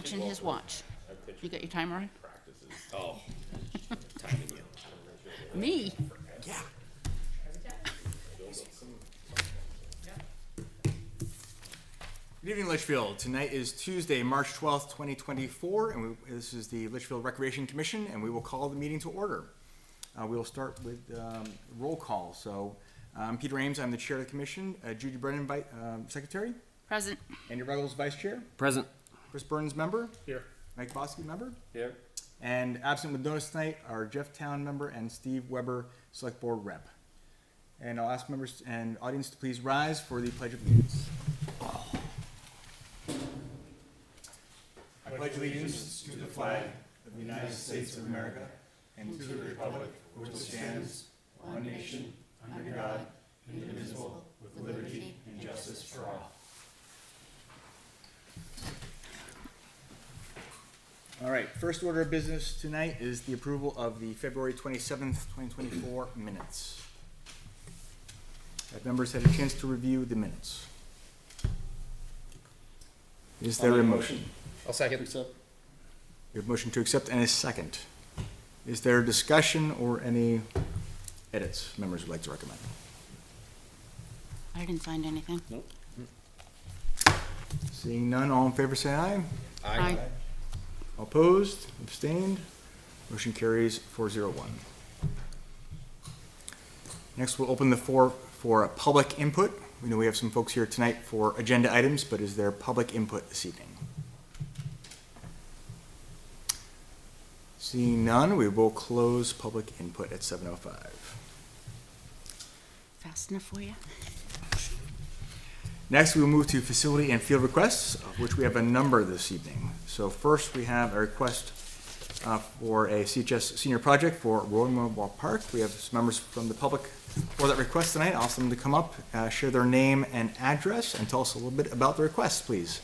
watching his watch. You got your timer on? Oh, timing you. Me? Yeah. Good evening, Litchfield. Tonight is Tuesday, March 12th, 2024, and this is the Litchfield Recreation Commission, and we will call the meeting to order. We will start with roll call. So, Peter Ames, I'm the chair of the commission. Judy Brennan, secretary. Present. Andy Ruggles, vice chair. Present. Chris Burns, member. Here. Mike Bosky, member. Here. And absent with notice tonight are Jeff Town, member, and Steve Weber, select board rep. And I'll ask members and audience to please rise for the Pledge of Allegiance. I pledge allegiance to the flag of the United States of America and to the republic for which it stands, one nation, under God, indivisible, with liberty and justice for all. All right, first order of business tonight is the approval of the February 27th, 2024 minutes. Have members had a chance to review the minutes? Is there a motion? I'll second. We have a motion to accept and a second. Is there discussion or any edits members would like to recommend? I didn't find anything. Nope. Seeing none, all in favor say aye. Aye. All opposed, abstained, motion carries 401. Next, we'll open the floor for public input. We know we have some folks here tonight for agenda items, but is there public input this evening? Seeing none, we will close public input at 7:05. Fast enough for you? Next, we will move to facility and field requests, of which we have a number this evening. So first, we have a request for a CHS senior project for Royal Memorial Park. We have some members from the public for that request tonight. I'll ask them to come up, share their name and address, and tell us a little bit about the request, please.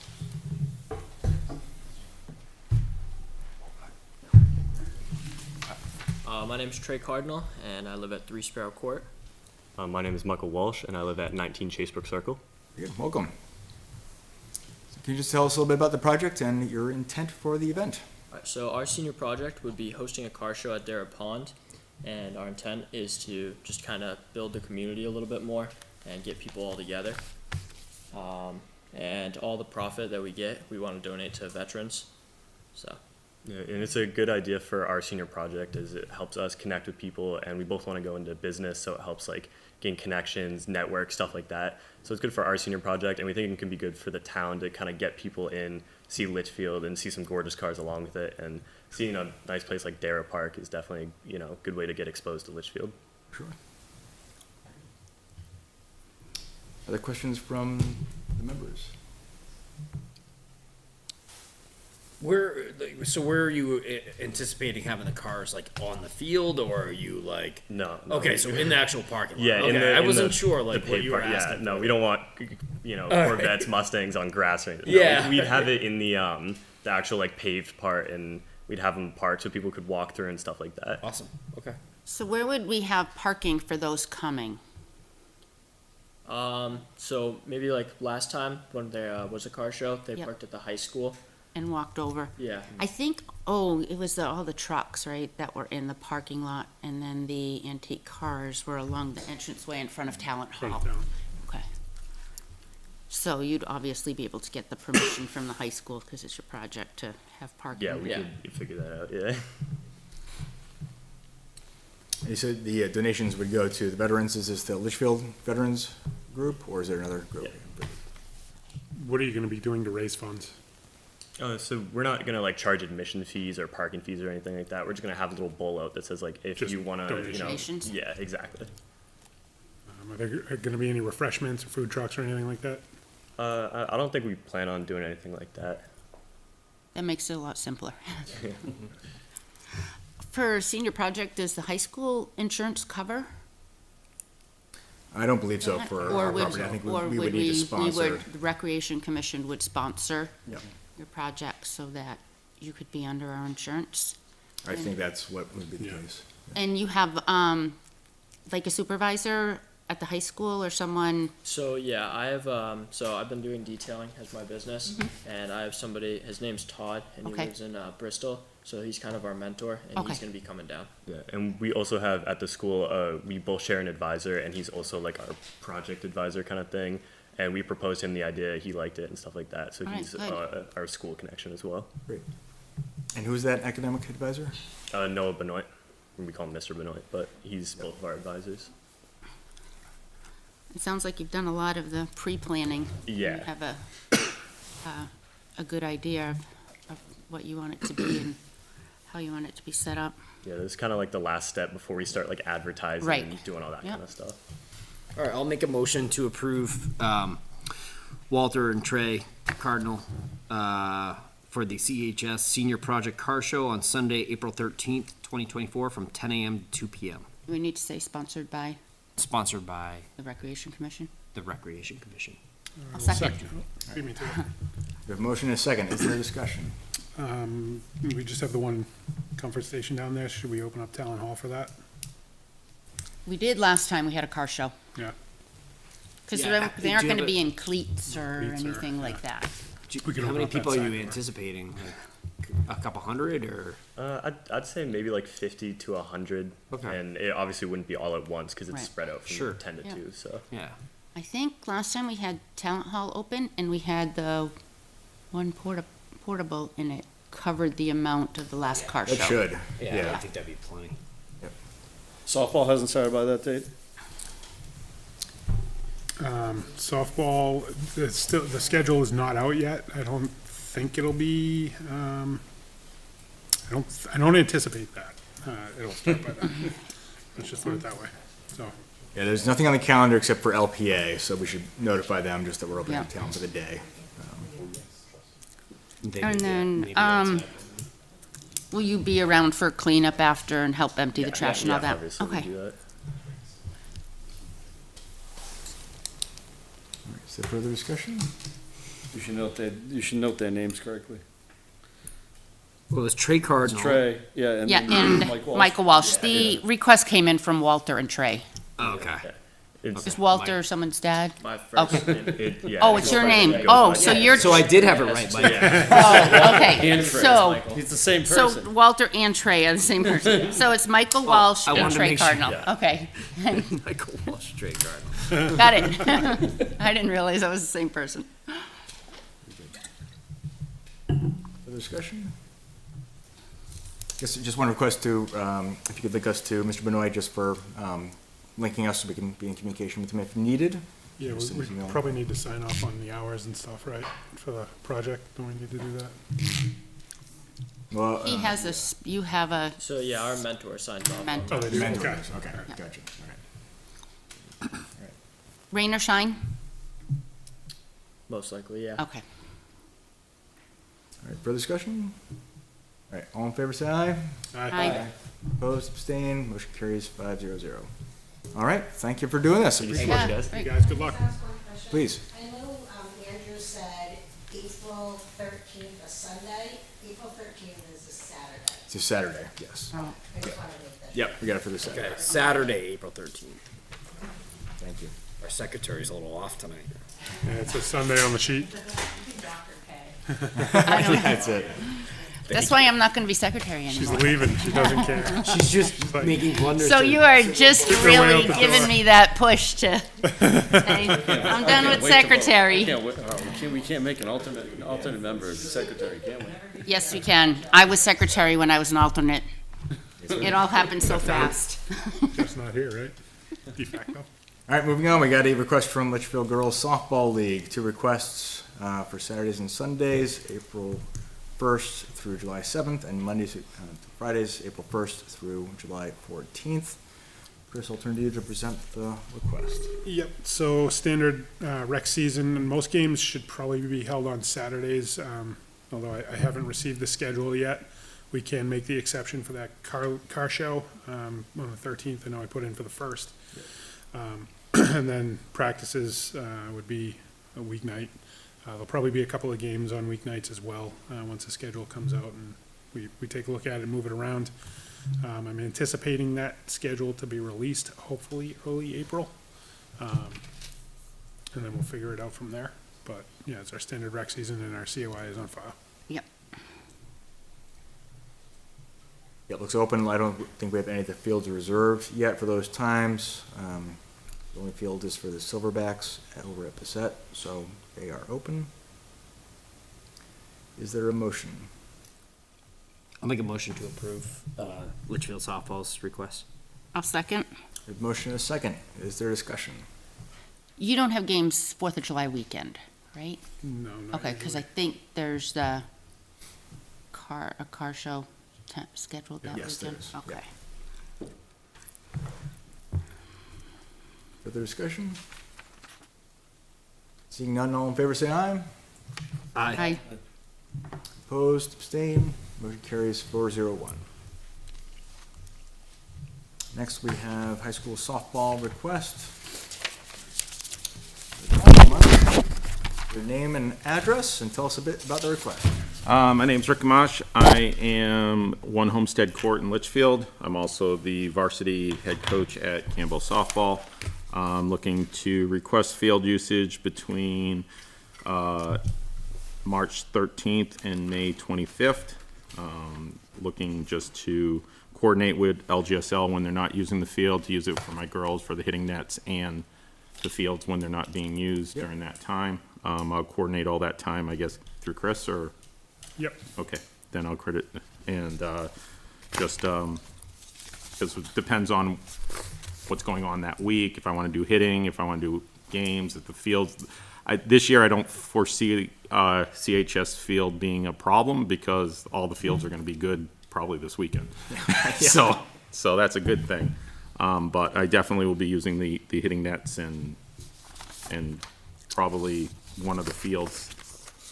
My name is Trey Cardinal, and I live at 3 Sparrow Court. My name is Michael Walsh, and I live at 19 Chasebrook Circle. Good, welcome. So can you just tell us a little bit about the project and your intent for the event? All right, so our senior project would be hosting a car show at Dara Pond, and our intent is to just kind of build the community a little bit more and get people all together. And all the profit that we get, we want to donate to veterans. So. Yeah, and it's a good idea for our senior project as it helps us connect with people, and we both want to go into business, so it helps like gain connections, network, stuff like that. So it's good for our senior project, and we think it can be good for the town to kind of get people in, see Litchfield, and see some gorgeous cars along with it. And seeing a nice place like Dara Park is definitely, a good way to get exposed to Litchfield. Sure. Other questions from the members? Where are you anticipating having the cars, like on the field, or are you like? No. Okay, so in the actual parking lot. Yeah, okay. I wasn't sure the like what you were asking. Yeah, no, we don't want Corvettes, Mustangs on grass or anything. Yeah. No, we'd have it in the actual like paved part, and we'd have them parked so people could walk through and stuff like that. Awesome. Okay. So where would we have parking for those coming? So maybe like last time when there was a car show, they Yep. parked at the high school. And walked over? Yeah. I think, it was all the trucks, right, that were in the parking lot, and then the antique cars were along the entranceway in front of Talent Hall. Okay. So you'd obviously be able to get the permission from the high school, because it's your project to have parking. Yeah, we could figure that out. Yeah. You said the donations would go to the veterans. Is this the Litchfield Veterans Group, or is there another group? Yeah. What are you going to be doing to raise funds? So we're not gonna like charge admission fees or parking fees or anything like that. We're just gonna have a little bowl out that says like if Just you wanna, donations? yeah, exactly. Are there going to be any refreshments or food trucks or anything like that? I don't think we plan on doing anything like that. That makes it a lot simpler. For senior project, does the high school insurance cover? I don't believe so for Or our would- property. I think or we would need to sponsor. The Recreation Commission would sponsor Yep. your project so that you could be under our insurance. I think that's what would be the Yeah. case. And you have, like a supervisor at the high school or someone? So yeah, I have so I've been doing detailing as my business, and I have somebody. His name's Todd, and he Okay. lives in Bristol. So he's kind of our mentor, and Okay. he's gonna be coming down. Yeah, and we also have at the school, we both share an advisor, and he's also like our project advisor kind of thing. And we proposed him the idea, he liked it and stuff like that. So All right, he's good. our school connection as well. Great. And who's that academic advisor? Noah Benoit, we call him Mr. Benoit, but he's both of our advisors. It sounds like you've done a lot of the pre-planning. Yeah. You have a good idea of what you want it to be and how you want it to be set up. Yeah, this is kind of like the last step before we start like advertising Right. and doing all that Yep. kind of stuff. All right, I'll make a motion to approve Walter and Trey Cardinal for the CHS Senior Project Car Show on Sunday, April 13th, 2024, from 10 a.m. to 2 p.m. We need to say sponsored by Sponsored by the Recreation Commission. the Recreation Commission. I'll second. Beat me to it. We have a motion and a second. Is there discussion? We just have the one comfort station down there. Should we open up Town Hall for that? We did last time, we had a car show. Yeah. Because Yeah, they do aren't you gonna have be in cleats or Cleats or- anything like yeah. that. We can How open many up that people are you side. anticipating? Like a couple hundred or? I'd say maybe like 50 to 100. Okay. And it obviously wouldn't be all at once because it's Right. spread out from Sure. 10 to Yeah. 2. So Yeah. I think last time we had Talent Hall open and we had the one portable and it covered the amount of the last car show. That should. I think that'd be plenty. Softball hasn't started by that date? Softball, the schedule is not out yet. I don't think it'll be, I don't anticipate that. It'll start by then. Let's just put it that way. So, Yeah, there's nothing on the calendar except for LPA, so we should notify them just that we're opening Yeah. town for the day. And then, will you be around for cleanup after and help empty the Yeah, trash and yeah, all that? obviously we Okay. do that. All right, is there further discussion? You should note their names correctly. Well, it's Trey Cardinal. Trey, yeah, and Yeah, then and Mike Walsh. Michael Walsh. The request came in from Walter and Trey. Oh, okay. It's, Is Walter someone's dad? My first Okay. name. yeah, Oh, it's your name. goes Oh, by- so yeah. you're, So I did have it right, Mike. oh, okay. And Trey, So, Michael. He's the same so person. Walter and Trey are the same person. So it's Michael Walsh I and wanted to Trey make sure. Cardinal. Yeah. Okay, Michael Walsh, Trey Cardinal. got it. I didn't realize I was the same person. Further discussion? Guess just one request to, if you could link us to Mr. Benoit just for linking us so we can be in communication with him if needed. yeah, Just we as you know. probably need to sign off on the hours and stuff, right, for the project. Don't we need to do that? Well, He has a, you have a, So yeah, our mentor signs off. on Mentor. Oh, they do? mentors, Okay. okay, gotcha, all right. rain or shine? Most likely, yeah. Okay. All right, further discussion? All right, all in favor, say aye. Aye. Opposed, abstained, motion carries 500. All right, thank you for doing this. Thank you so Appreciate much, Yeah, guys. great. You guys, good luck. Can I ask one question? Please. I know Andrew said April 13th, a Sunday. April 13th is a Saturday. It's a Saturday, yes. Oh, I just want to make that. Yep, we got it for the Saturday. Okay, Saturday, April 13th. Thank you. Our secretary's a little off tonight. Yeah, it says Sunday on the sheet. I don't know. That's it. That's why I'm not gonna be secretary She's anymore. leaving. She doesn't care. She's just like- making blunders. So to- you are just Get their way really out the giving door. me that push to say, I'm done with secretary. We can't make an alternate member of the secretary, can we? Yes, we can. I was secretary when I was an alternate. It all happened so fast. Jeff's not here, right? De facto. All right, moving on, we got a request from Litchfield Girls Softball League, 2 requests for Saturdays and Sundays, April 1st through July 7th, and Mondays to Fridays, April 1st through July 14th. Chris, I'll turn to you to present the request. Yep, so standard rec season, and most games should probably be held on Saturdays, although I haven't received the schedule yet. We can make the exception for that car show on the 13th. I know I put in for the 1st. And then practices would be a weeknight. There'll probably be a couple of games on weeknights as well, once the schedule comes out and we take a look at it and move it around. I'm anticipating that schedule to be released hopefully early April. And then we'll figure it out from there. But, yeah, it's our standard rec season and our COI is on file. Yep. Yeah, it looks open. I don't think we have any of the fields reserved yet for those times. The only field is for the Silverbacks over at Passett, so they are open. Is there a motion? I'll make a motion to approve, Litchfield softball's request. I'll second. We have a motion and a second. Is there discussion? You don't have games 4th of July weekend, right? No, not Okay, because I usually. think there's a car show scheduled that Yes, there weekend. is. Yeah. Okay. Further discussion? Seeing none, all in favor, say aye. Aye. Opposed, abstained, motion carries 4-0-1. Next, we have high school softball request. Your name and address, and tell us a bit about the request. My name's Rick Gamache. I am One Homestead Court in Litchfield. I'm also the varsity head coach at Campbell Softball. I'm looking to request field usage between March 13th and May 25th. Looking just to coordinate with LGSL when they're not using the field, to use it for my girls for the hitting nets and the fields when they're not being used during that time. I'll coordinate all that time, I guess, through Chris, or? Yep. Okay, then I'll credit, and just, because it depends on what's going on that week, if I want to do hitting, if I want to do games at the fields. This year, I don't foresee CHS field being a problem, because all the fields are going to be good probably this weekend. So that's a good thing. But I definitely will be using the hitting nets and probably one of the fields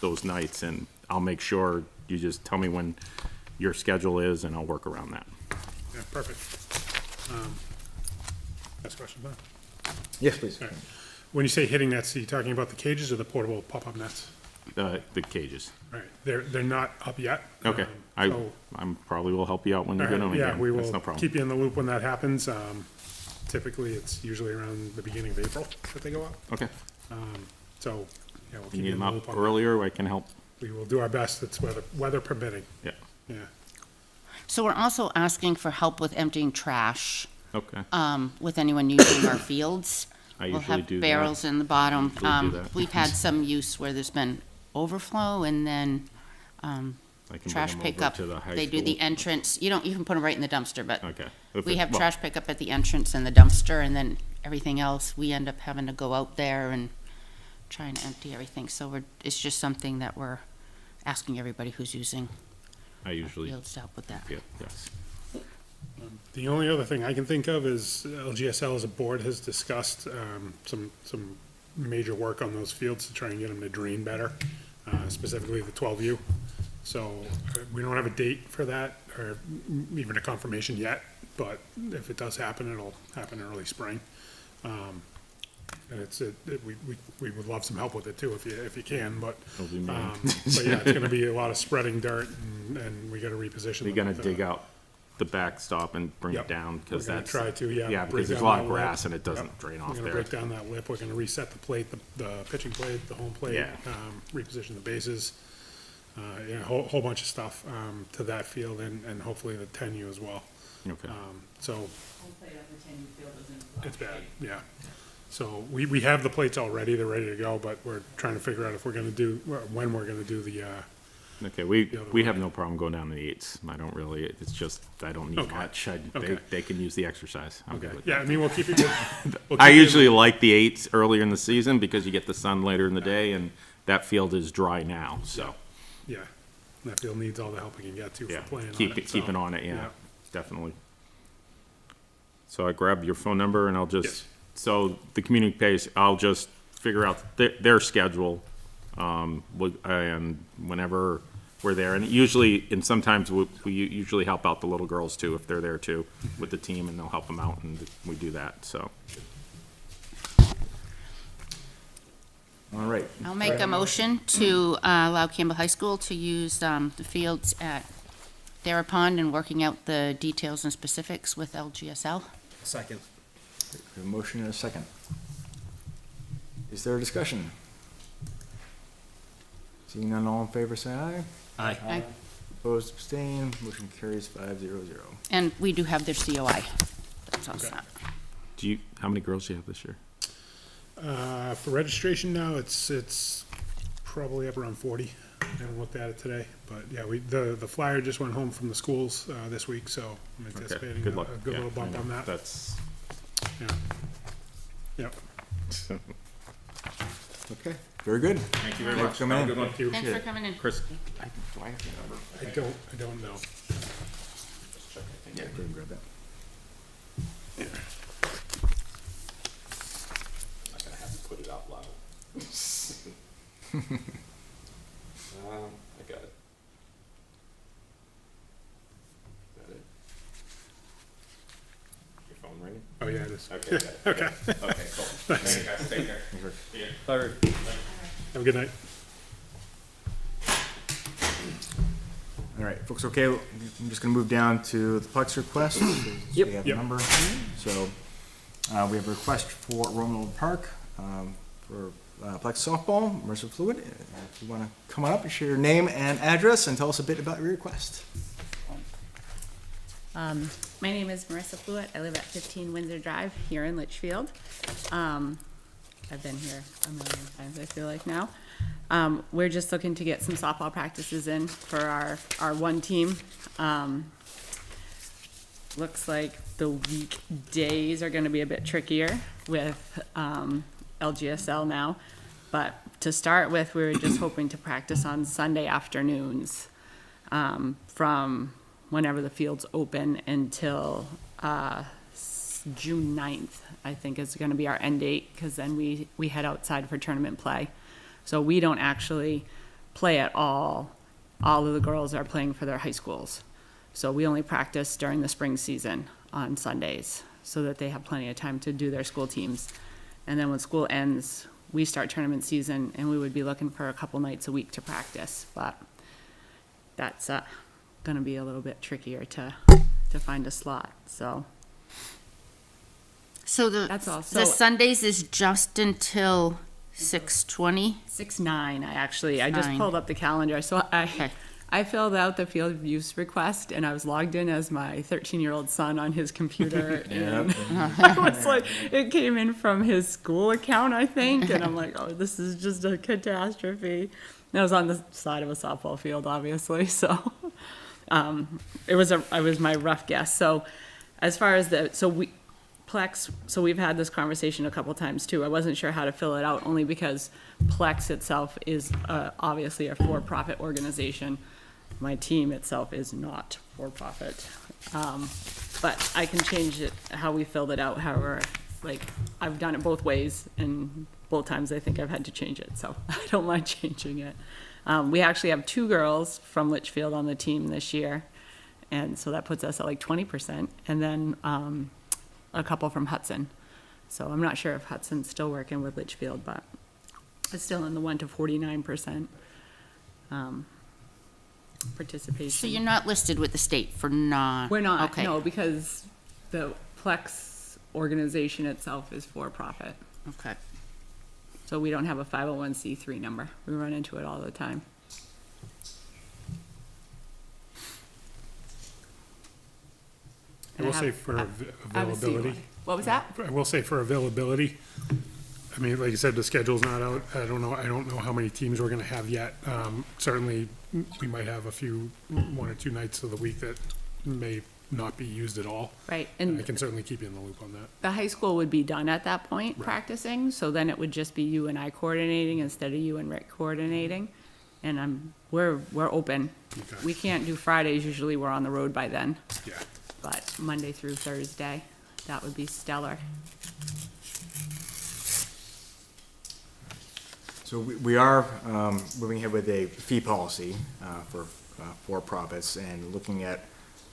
those nights, and I'll make sure you just tell me when your schedule is, and I'll work around that. Yeah, perfect. Next question, Bob. Yes, please. All right. When you say hitting nets, are you talking about the cages or the portable pop-up nets? The cages. All right, they're not up yet. Okay, So, I'm probably will help you out when you all get right, them again. yeah, we That's will no problem. keep you in the loop when that happens. Typically, it's usually around the beginning of April that they go up. Okay, So, yeah, we'll you keep need you in them the out loop on that. earlier, I can help. We will do our best. It's weather permitting. Yeah, Yeah. So we're also asking for help with emptying trash, okay. with anyone using our fields. I We'll usually have do that. barrels in the bottom. Usually do that. We've had some use where there's been overflow, and then I can bring trash them over pickup. to the high They do the school. entrance. You can put them right in the dumpster, but Okay. If we it- have well, trash pickup at the entrance and the dumpster, and then everything else, we end up having to go out there and trying to empty everything. So it's just something that we're asking everybody who's using I usually, fields to help with that. yeah, yes. The only other thing I can think of is LGSL as a board has discussed some major work on those fields to try and get them to drain better, specifically the 12U. So we don't have a date for that, or even a confirmation yet, but if it does happen, it'll happen early spring. And we would love some help with it too, if you can, but, It'll be me. but yeah, it's gonna be a lot of spreading dirt, and we gotta reposition. We're gonna dig out the backstop and bring it Yep. down, because We're gonna that's. try to, yeah. Yeah, break because there's a down lot that of lip. grass and it doesn't Yep. drain We're off gonna there. break down that lip, we're gonna reset the plate, the pitching plate, the home plate. Yeah. Reposition the bases, yeah, a whole bunch of stuff, to that field and hopefully the 10U as well. Okay. So. It's bad, yeah. So we have the plates already, they're ready to go, but we're trying to figure out if we're gonna do, when we're gonna do the, Okay, the other we way. have no problem going down to the 8s. I don't really, it's just, I don't need Okay. much. Okay. They can use the exercise. I'm good okay, with yeah, that. I mean, we'll keep you good. We'll I keep you- usually like the 8s earlier in the season, because you get the sun later in the day, and that field is dry now, so, Yeah, that field needs all the help it can get to yeah. for playing on Keep it. it, keeping so, on it, yeah, definitely. So I grab your phone number and I'll Yes. just, so the community pays, I'll just figure out their schedule, and whenever we're there, and usually, and sometimes we usually help out the little girls too, if they're there too, with the team, and they'll help them out, and we do that, so. All right. I'll make a motion to allow Campbell High School to use the fields at Dara Pond and working out the details and specifics with LGSL. Second. We have a motion and a second. Is there a discussion? Seeing none, all in favor, say aye. Aye. Aye. Opposed, abstained, motion carries 5-0-0. And we do have their COI. That's all set. How many girls do you have this year? For registration now, it's probably up around 40. I haven't looked at it today, but yeah, the flyer just went home from the schools, this week, so I'm anticipating Good a luck. good Yeah, little bump I know. on that. That's, Yeah. Yep. Okay, very good. thank you very Thanks much. for coming Have a in. good one. Thank you. Thanks for coming in. Chris, I don't know. Yeah, go ahead and grab that. I'm gonna have to put it out loud. I got it. Is that it? Your phone ringing? Oh, yeah, it is. Okay. Okay. Okay, cool. Thanks, guys. Take care. See ya. Bye. Have a good night. All right, folks, okay, I'm just gonna move down to the Plex request. Yep. We have a Yep. number. So, we have a request for Roman Park, for Plex softball, Mercer Fluid. If you wanna come on up and share your name and address and tell us a bit about your request. My name is Marissa Fluitt. I live at 15 Windsor Drive here in Litchfield. I've been here a million times, I feel like now. We're just looking to get some softball practices in for our one team. Looks like the weekdays are gonna be a bit trickier with LGSL now. But to start with, we were just hoping to practice on Sunday afternoons from whenever the field's open until June 9th, I think is gonna be our end date, because then we head outside for tournament play. So we don't actually play at all. All of the girls are playing for their high schools. So we only practice during the spring season on Sundays, so that they have plenty of time to do their school teams. And then when school ends, we start tournament season, and we would be looking for a couple nights a week to practice. But that's gonna be a little bit trickier to find a slot, so. So That's all. the So- Sundays is just until 6:20? 6/9, I just 9. pulled up the calendar, so Okay. I filled out the field use request, and I was logged in as my 13-year-old son on his computer, and I was like, it came in from his school account, I think, and I'm like, oh, this is just a catastrophe. And I was on the side of a softball field, obviously, so it was my rough guess. So as far as Plex, so we've had this conversation a couple times too. I wasn't sure how to fill it out, only because Plex itself is obviously a for-profit organization. My team itself is not for-profit. But I can change it, how we filled it out, however, like, I've done it both ways, and both times I think I've had to change it, so I don't mind changing it. We actually have 2 girls from Litchfield on the team this year, and so that puts us at like 20%, and then a couple from Hudson. So I'm not sure if Hudson's still working with Litchfield, but it's still in the 1 to 49% participation. So you're not listed with the state for non? We're not, Okay. no, because the Plex organization itself is for-profit. Okay. So we don't have a 501c3 number. We run into it all the time. I will have- say for I have a availability. COI. What was that? I will say for availability, I mean, like I said, the schedule's not out. I don't know how many teams we're gonna have yet. Certainly, we might have a few, 1 or 2 nights of the week that may not be used at all. Right, I and can certainly keep you in the loop on that. the high school would be done at that point, Right. practicing, so then it would just be you and I coordinating instead of you and Rick coordinating. And we're open. Okay. We can't do Fridays, usually we're on the road by then, Yeah. but Monday through Thursday, that would be stellar. So we are moving ahead with a fee policy for profits, and looking at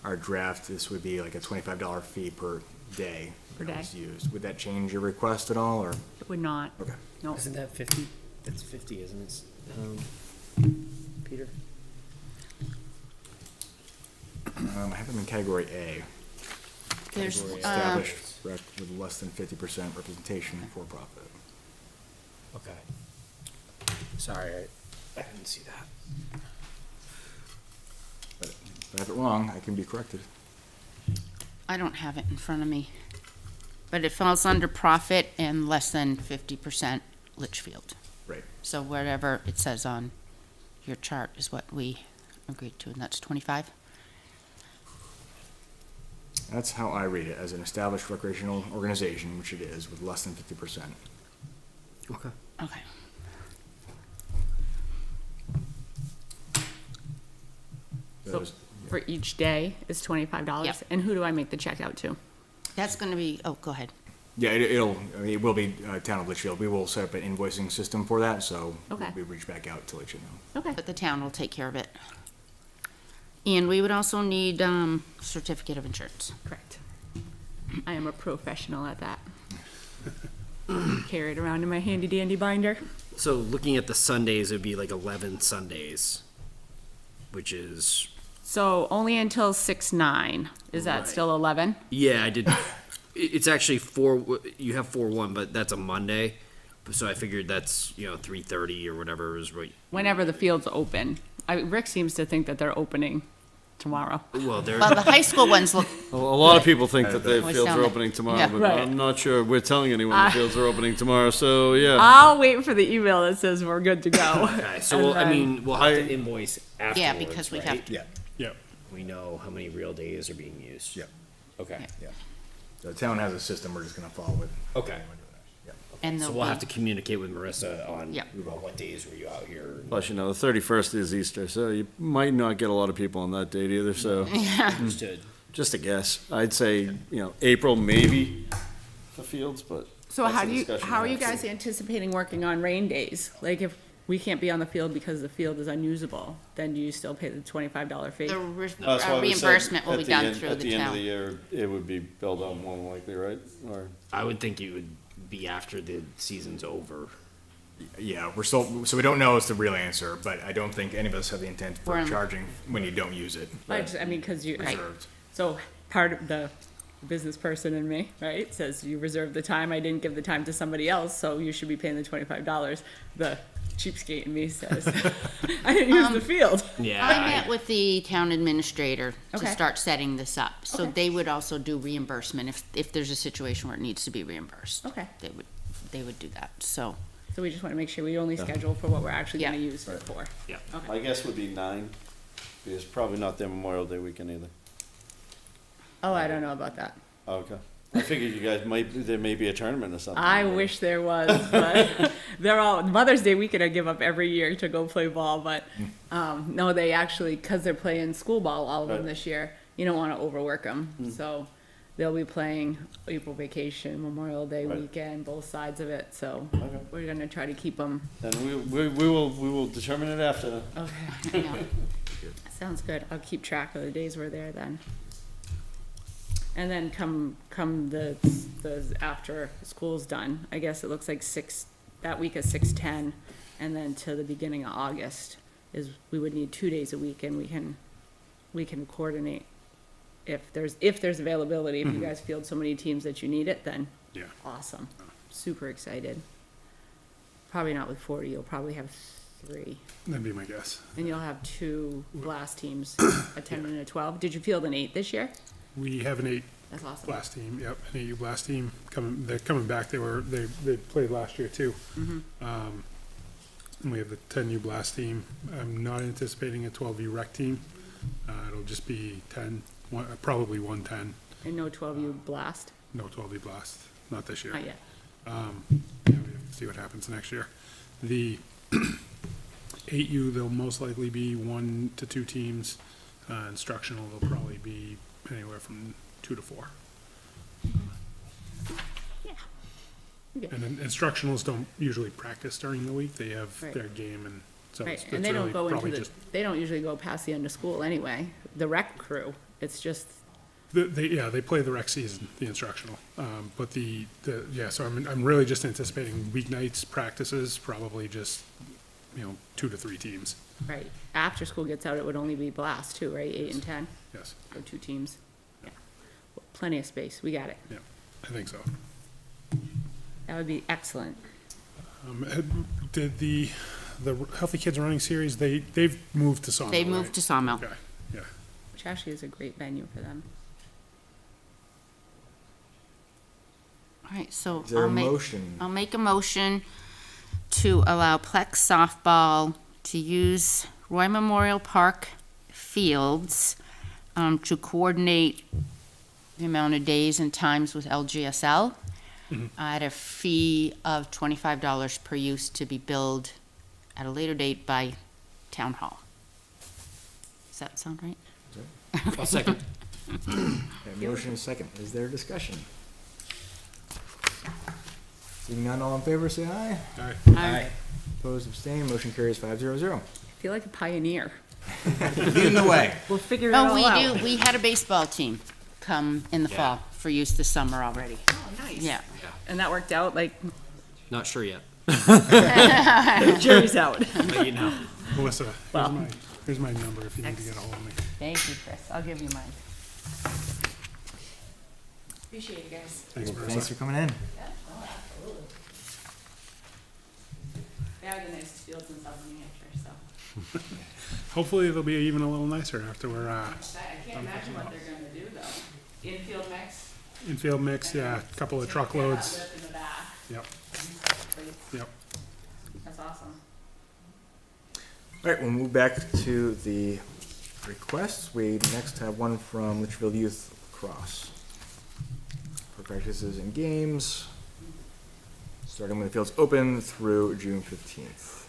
our draft, this would be like a $25 fee per day. Per that day. was used. Would that change your request at all, or? It would not, Okay. no. Isn't that 50? That's 50, isn't it? Peter? I have them in category A. There's, Category established rec with less than 50% representation for profit. Okay. Sorry, I didn't see that. But if I have it wrong, I can be corrected. I don't have it in front of me, but it falls under profit and less than 50% Litchfield. Right. So whatever it says on your chart is what we agreed to, and that's 25? That's how I read it, as an established recreational organization, which it is, with less than 50%. Okay. Okay. So Those- for each day is $25? Yep. And who do I make the check out to? That's gonna be, oh, go ahead. Yeah, it will be Town of Litchfield. We will set up an invoicing system for that, so Okay. we reach back out to let you know. Okay. But the town will take care of it. And we would also need, certificate of insurance. Correct. I am a professional at that. Carry it around in my handy dandy binder. So looking at the Sundays, it'd be like 11 Sundays, which is, So only until 6/9. Is that Right. still 11? yeah, I did. It's actually you have 4/1, but that's a Monday. So I figured that's, 3:30 or whatever is right. Whenever the field's open. Rick seems to think that they're opening tomorrow. Well, they're, Well, the high school ones look, A lot of people think that the Always fields sound are like- opening tomorrow, Yeah. but Right. I'm not sure we're telling anyone the fields are opening tomorrow, so yeah. I'll wait for the email that says we're good to go. okay, so And we'll, I then- mean, we'll have to invoice afterwards, yeah, because we have right? to. Yeah, Yep. We know how many real days are being used. Yep. Okay. yeah. The town has a system, we're just gonna follow it. Okay. And So they'll we'll have be, to communicate with Marissa on, Yep. about what days were you out here. Plus, the 31st is Easter, so you might not get a lot of people on that date either, so Understood. just a guess. I'd say, April maybe for fields, but. So that's how a do you, discussion how are we you have guys to- anticipating working on rain days? Like if we can't be on the field because the field is unusable, then do you still pay the $25 fee? the That's why we said reimbursement will at be the done end- through At the the end of the town. year, it would be billed out more than likely, right? Or, I would think it would be after the season's over. Yeah, so we don't know is the real answer, but I don't think any of us have the intent We're for in- charging when you don't use it. I mean, cause you, Reserved. so part of the business person in me, right, says you reserved the time, I didn't give the time to somebody else, so you should be paying the $25. The cheapskate in me says, I didn't use the field. Yeah. I met with the town administrator to Okay. start setting this up. So Okay. they would also do reimbursement if there's a situation where it needs to be reimbursed. Okay, They would do that, so. so we just wanna make sure we only schedule for what we're actually gonna Yeah. use it for. Yeah. my guess would be 9, because probably not their Memorial Day weekend either. Oh, I don't know about that. Okay. I figured you guys there may be a tournament or something. I wish there was, but they're all Mother's Day weekend. I give up every year to go play ball, but no, they actually because they're playing school ball, all of them Right. this year. You don't want to overwork them, so they'll be playing April vacation, Memorial Day Right. weekend, both sides of it. So Okay. we're gonna try to keep them. Then we will determine it after. Okay, Yeah. sounds good. I'll keep track of the days we're there then. And then come the after school's done, I guess it looks like that week is 6/10, and then to the beginning of August is, we would need 2 days a week, and we can coordinate if there's availability. If you guys field so many teams that you need it, then Yeah. awesome. Super excited. Probably not with 40, you'll probably have 3. That'd be my guess. And you'll have 2 blast teams, a 10 and a 12. Did you field an 8 this year? We have an 8 That's awesome. blast team, yep, an 8U blast team they're coming back. They played last year too. And we have the 10U blast team. I'm not anticipating a 12U rec team. It'll just be probably 110, And no 12U blast? no 12U blast, not this year. Not yet. Yeah, we have to see what happens next year. The 8U, there'll most likely be 1 to 2 teams. Instructional, there'll probably be anywhere from 2 to 4. Okay. And then instructionals don't usually practice during the week. They have Right. their game, and so Right, it's and they don't really go into probably the, just, they don't usually go past the end of school anyway. The rec crew, it's just, they play the rec season, the instructional. But so I'm really just anticipating weeknights practices, probably just, 2 to 3 teams. right, after school gets out, it would only be blast too, right? 8 and 10, Yes, or 2 teams. Yeah, plenty of space, we got it. yeah, I think so. That would be excellent. Did the Healthy Kids Running Series, they've moved to Sawmill, They right? moved to Sawmill. Okay, yeah. Which actually is a great venue for them. All right, so Is there a motion? I'll make a motion to allow Plex softball to use Roy Memorial Park fields to coordinate the amount of days and times with LGSL at a fee of $25 per use to be billed at a later date by Town Hall. Does that sound right? I'll second. Okay, motion and second. Is there discussion? Seeing none, all in favor, say aye. All right. Aye. Opposed, abstained, motion carries 500. I feel like a pioneer. Leading the way. We'll figure it all Oh, out. we do. We had a baseball team come in the fall for use this summer already. Oh, nice. Yeah. And that worked out, like, Not sure yet, jury's out. but you know. Melissa, Well. here's my number if you need to get a hold of me. Thank you, Chris. I'll give you mine. Appreciate it, guys. Thanks, Marissa. Thanks for coming in. They are the nicest fields in southern New Hampshire, so. Hopefully it'll be even a little nicer after we're, I can't imagine what they're gonna do, though. Infield mix. infield mix, yeah, a couple of truckloads. Lip in the back. Yep, yep. That's awesome. All right, we'll move back to the requests. We next have one from Litchfield Youth Lacrosse for practices and games, starting when the field's open through June 15th.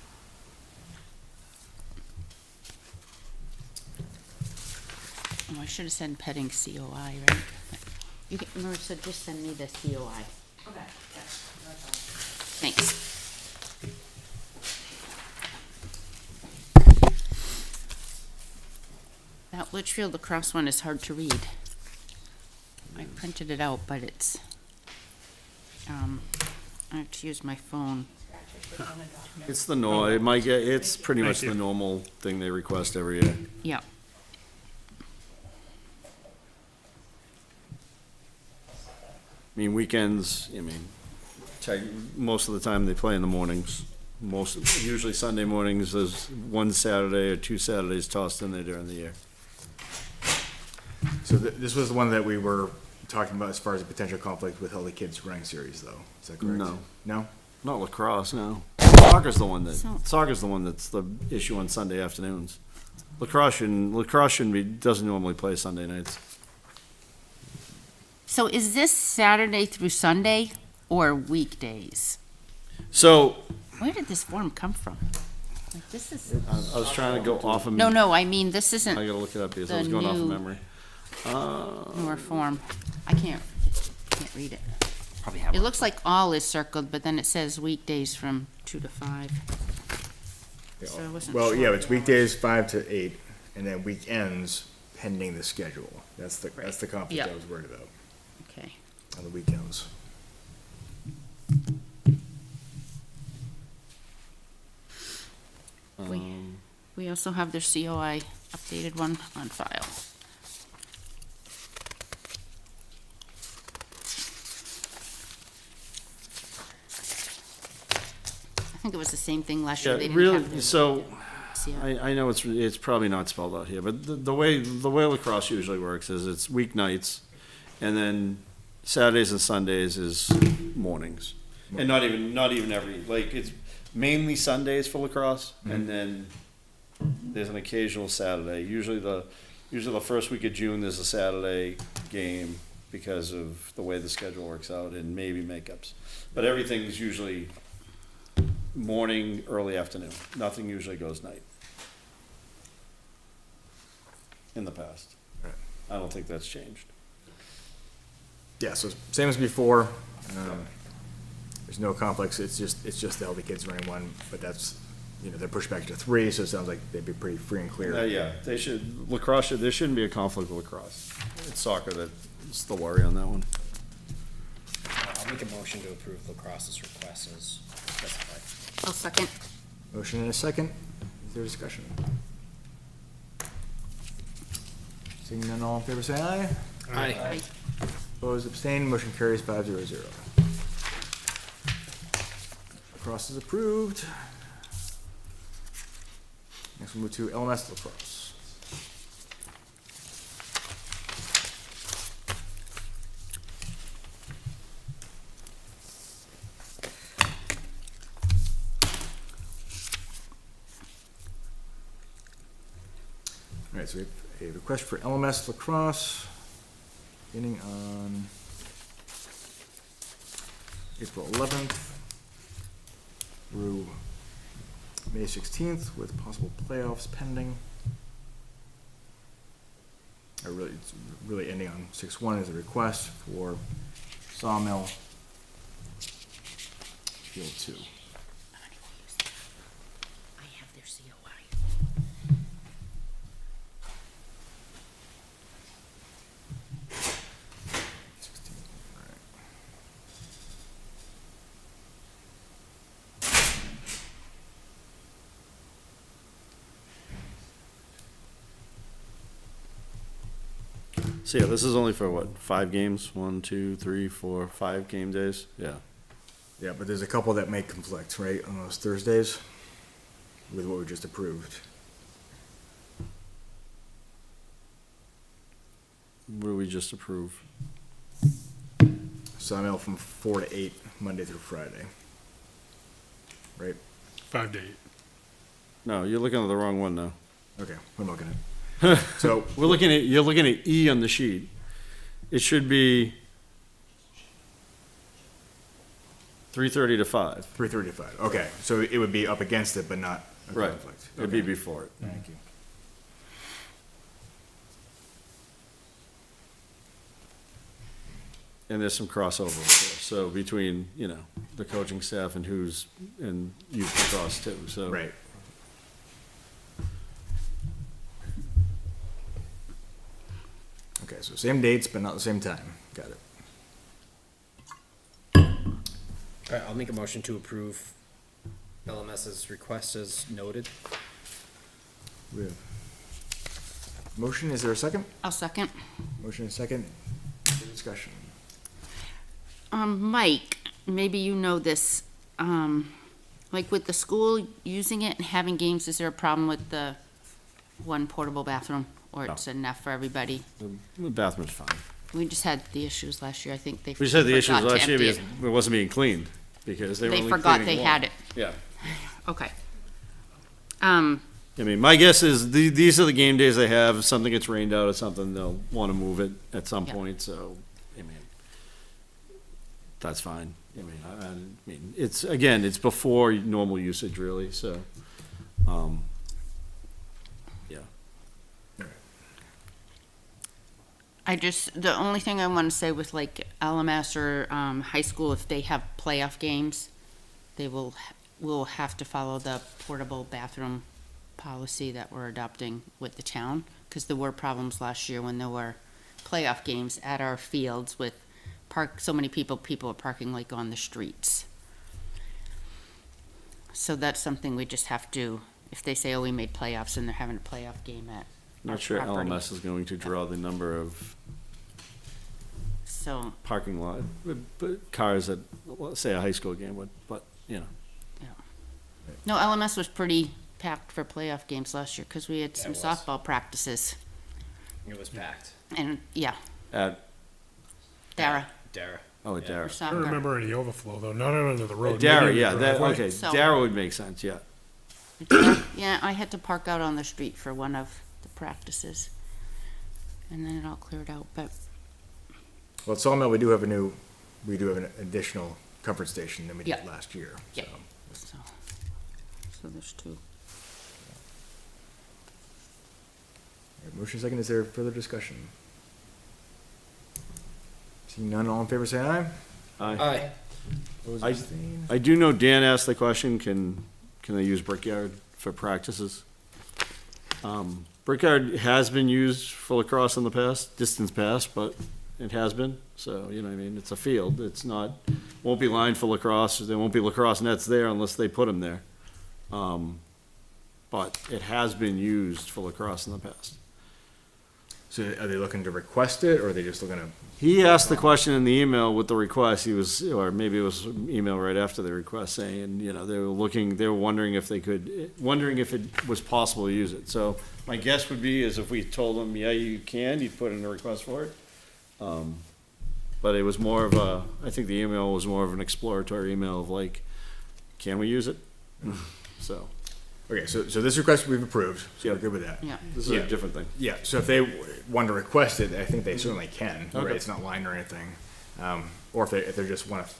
Oh, I should have said petting COI, right? You can, Marissa, just send me the COI. Okay, yeah. Thanks. That Litchfield lacrosse one is hard to read. I printed it out, but it's, I have to use my phone. It's the it's pretty Thank much you. the normal thing they request every year. Yeah. I mean, weekends, most of the time they play in the mornings. Usually Sunday mornings, there's one Saturday or two Saturdays tossed in there during the year. So this was the one that we were talking about as far as a potential conflict with Healthy Kids Running Series, though. Is that correct? No. No? Not lacrosse, no. Soccer's the one that's the issue on Sunday afternoons. Lacrosse doesn't normally play Sunday nights. So is this Saturday through Sunday or weekdays? So, Where did this form come from? Like, this is, I was trying to go off of. no, I mean, this I isn't gotta look it up because I the was going off of new- memory. newer form. I can't read it. Probably have It looks like all is circled, but then it says weekdays from 2 to 5. So I wasn't Well, sure. yeah, it's weekdays 5 to 8, and then weekends pending the schedule. That's the conflict Yeah. I was worried about Okay. on the weekends. We also have their COI updated one on file. I think it was the same thing last year. Yeah, They didn't really, have their so, COI. I know it's probably not spelled out here, but the way lacrosse usually works is it's weeknights, and then Saturdays and Sundays is mornings. And not even every, like, it's mainly Sundays for lacrosse, and then there's an occasional Saturday. Usually the first week of June, there's a Saturday game because of the way the schedule works out, and maybe makeups. But everything's usually morning, early afternoon. Nothing usually goes night. In the past. Right. I don't think that's changed. Yeah, so same as before. There's no conflicts. It's just the Healthy Kids Running one, but that's, they're pushed back to 3, so it sounds like they'd be pretty free and clear. Yeah, there shouldn't be a conflict with lacrosse. It's soccer that's the worry on that one. I'll make a motion to approve lacrosse's request as specified. I'll second. Motion and a second. Is there discussion? Seeing none, all in favor, say aye. Aye. Opposed, abstained, motion carries 500. lacrosse is approved. Next we'll move to LMS lacrosse. All right, so we have a request for LMS lacrosse beginning on April 11th through May 16th with possible playoffs pending. It's really ending on 6/1 is a request for Sawmill Field 2. I have their COI. 16, all right. So yeah, this is only for what, 5 games? 1, 2, 3, 4, 5 game days? Yeah. Yeah, but there's a couple that may conflict, right, on those Thursdays with what we just approved. What do we just approve? Sawmill from 4 to 8, Monday through Friday. Right? 5 to 8. No, you're looking at the wrong one now. Okay, what am I looking at? So, You're looking at E on the sheet. It should be 3:30 to 5. 3:30 to 5, okay, so it would be up against it, but not a Right. conflict. It'd be before it. Thank you. And there's some crossover, of course. So between, the coaching staff and and youth lacrosse too, so. Right. Okay, so same dates, but not the same time. Got it. All right, I'll make a motion to approve LMS's request as noted. We have motion, is there a second? I'll second. Motion and second. Any discussion? Mike, maybe you know this, like with the school using it and having games, is there a problem with the one portable bathroom? Or it's enough for everybody? The bathroom's fine. We just had the issues last year, I think they. We just had the issues forgot to last year empty because it wasn't being cleaned, because they were They only forgot cleaning they one. had it. Yeah. Okay. I mean, my guess is these are the game days they have. If something gets rained out or something, they'll want to move it at some Yeah. point, so, I mean, that's fine. I mean, it's before normal usage really, so, yeah. the only thing I want to say with like LMS or high school, if they have playoff games, they will have to follow the portable bathroom policy that we're adopting with the town, because there were problems last year when there were playoff games at our fields with so many people are parking like on the streets. So that's something we just have to, if they say, oh, we made playoffs and they're having a playoff game at Not our sure property. LMS is going to draw the number of So, parking lot, but cars at, let's say, a high school game would, but, no, LMS was pretty packed for playoff games last year, because we had Yeah, some it was. softball practices. It was packed. And, yeah, at, Dara, Dara. oh, at Yeah. for Dara. I soccer. don't remember any overflow though, not out onto the road. Dara, maybe yeah, on the that, driveway. okay, So- Dara would make sense, yeah. Yeah, I had to park out on the street for one of the practices. And then it all cleared out, but, Well, at Sawmill, we do have an additional comfort station than we did Yeah. last year, Yeah. so. so there's two. All right, motion second, is there further discussion? Seeing none, all in favor, say aye. Aye. Opposed, I- abstained? I do know Dan asked the question, can they use Brickyard for practices? Brickyard has been used for lacrosse in the past, distance past, but it has been, so, you know what I mean, it's a field, it's not, won't be lined for lacrosse, there won't be lacrosse nets there unless they put them there. But it has been used for lacrosse in the past. So are they looking to request it, or are they just looking to? He asked the question in the email with the request, he was, or maybe it was email right after the request saying, you know, they were wondering if it was possible to use it. So my guess would be is if we told him, yeah, you can, he'd put in a request for it. But it was more of I think the email was more of an exploratory email of like, can we use it? So, Okay, so this request we've approved, so we're Yep. good with that. Yeah. this is a different thing. Yeah, so if they want to request it, I think they certainly can, right? Okay. It's not lined or anything. Or if they just want to,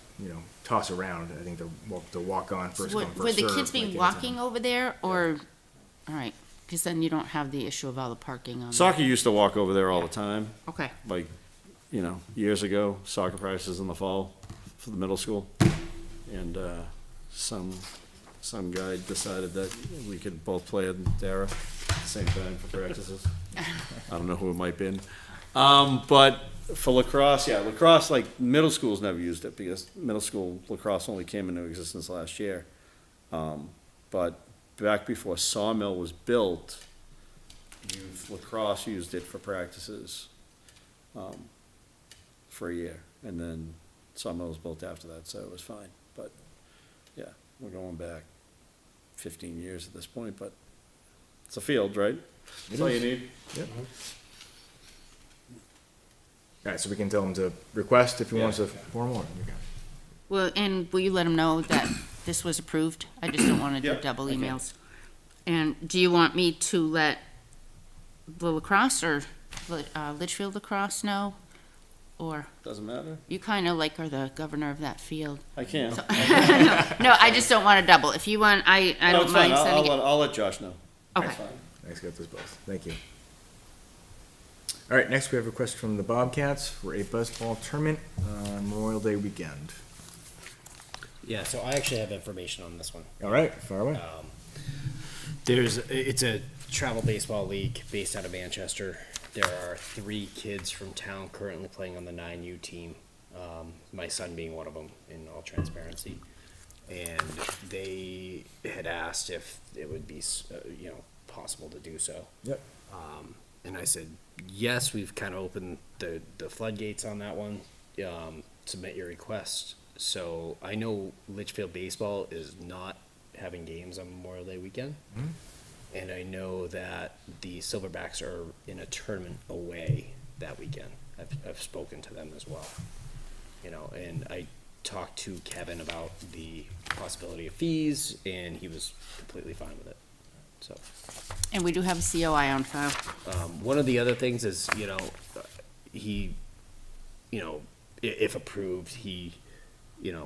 toss around, I think they'll walk on first come, Would first the served, kids be like anytime. walking over there, or, all right, because then you don't have the issue of all the parking on. Soccer used to walk over there all the time, Okay, like, years ago, soccer practices in the fall for the middle school. And, some guy decided that we could both play in Dara at the same time for practices. I don't know who it might have been. But for lacrosse, like middle schools never used it because middle school lacrosse only came into existence last year. But back before Sawmill was built, youth lacrosse used it for practices, for a year. And then Sawmill was built after that, so it was fine. But, yeah, we're going back 15 years at this point, but it's a field, right? That's all you need. Yep. All right, so we can tell them to request if he wants to form one. Okay. well, and will you let them know that this was approved? I just don't want to do Yep, double I can. emails. And do you want me to let the lacrosse or Litchfield lacrosse know? Or, Doesn't matter. you kind of like are the governor of that field. I can. No, I just don't want to double. If you want, I No, don't it's fine. mind sending it. I'll let Josh know. Okay. That's fine. Thanks, got those both. Thank you. All right, next we have a request from the Bobcats for a buzzball tournament on Memorial Day weekend. Yeah, so I actually have information on this one. All right, far away. It's a travel baseball league based out of Manchester. There are 3 kids from town currently playing on the 9U team. My son being one of them, in all transparency. And they had asked if it would be, possible to do so. Yep. And I said, yes, we've kind of opened the floodgates on that one. Submit your request. So I know Litchfield baseball is not having games on Memorial Day weekend. Mhm. And I know that the Silverbacks are in a tournament away that weekend. I've spoken to them as well. And I talked to Kevin about the possibility of fees, and he was completely fine with it. So, And we do have a COI on file. one of the other things is, he, if approved, he,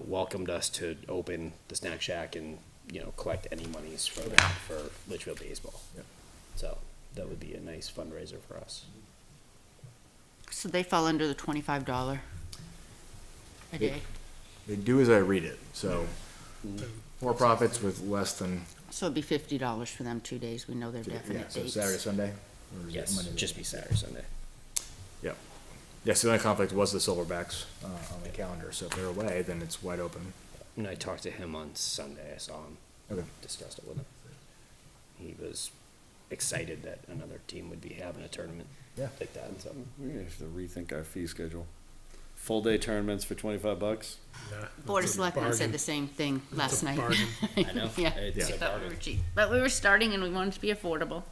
welcomed us to open the snack shack and, collect any monies for that for Litchfield baseball. Yep. So that would be a nice fundraiser for us. So they fall under the $25 a day. They do as I read it, so for profits with less than, So it'd be $50 for them 2 days. We know their yeah, definite so dates. Saturday, Sunday? Or is it Yes, Monday? just be Saturday, Sunday. Yep. Yes, the only conflict was the Silverbacks on the calendar, so if they're away, then it's wide open. And I talked to him on Sunday. I saw him, Okay. discussed it with him. He was excited that another team would be having a tournament Yeah. like that. So, We have to rethink our fee schedule. Full day tournaments for $25. Board of That's a Selectmen said bargain. the same thing last a night. bargain. I know. Yeah, It's they a thought we bargain. were cheap. But we were starting and we wanted to be affordable.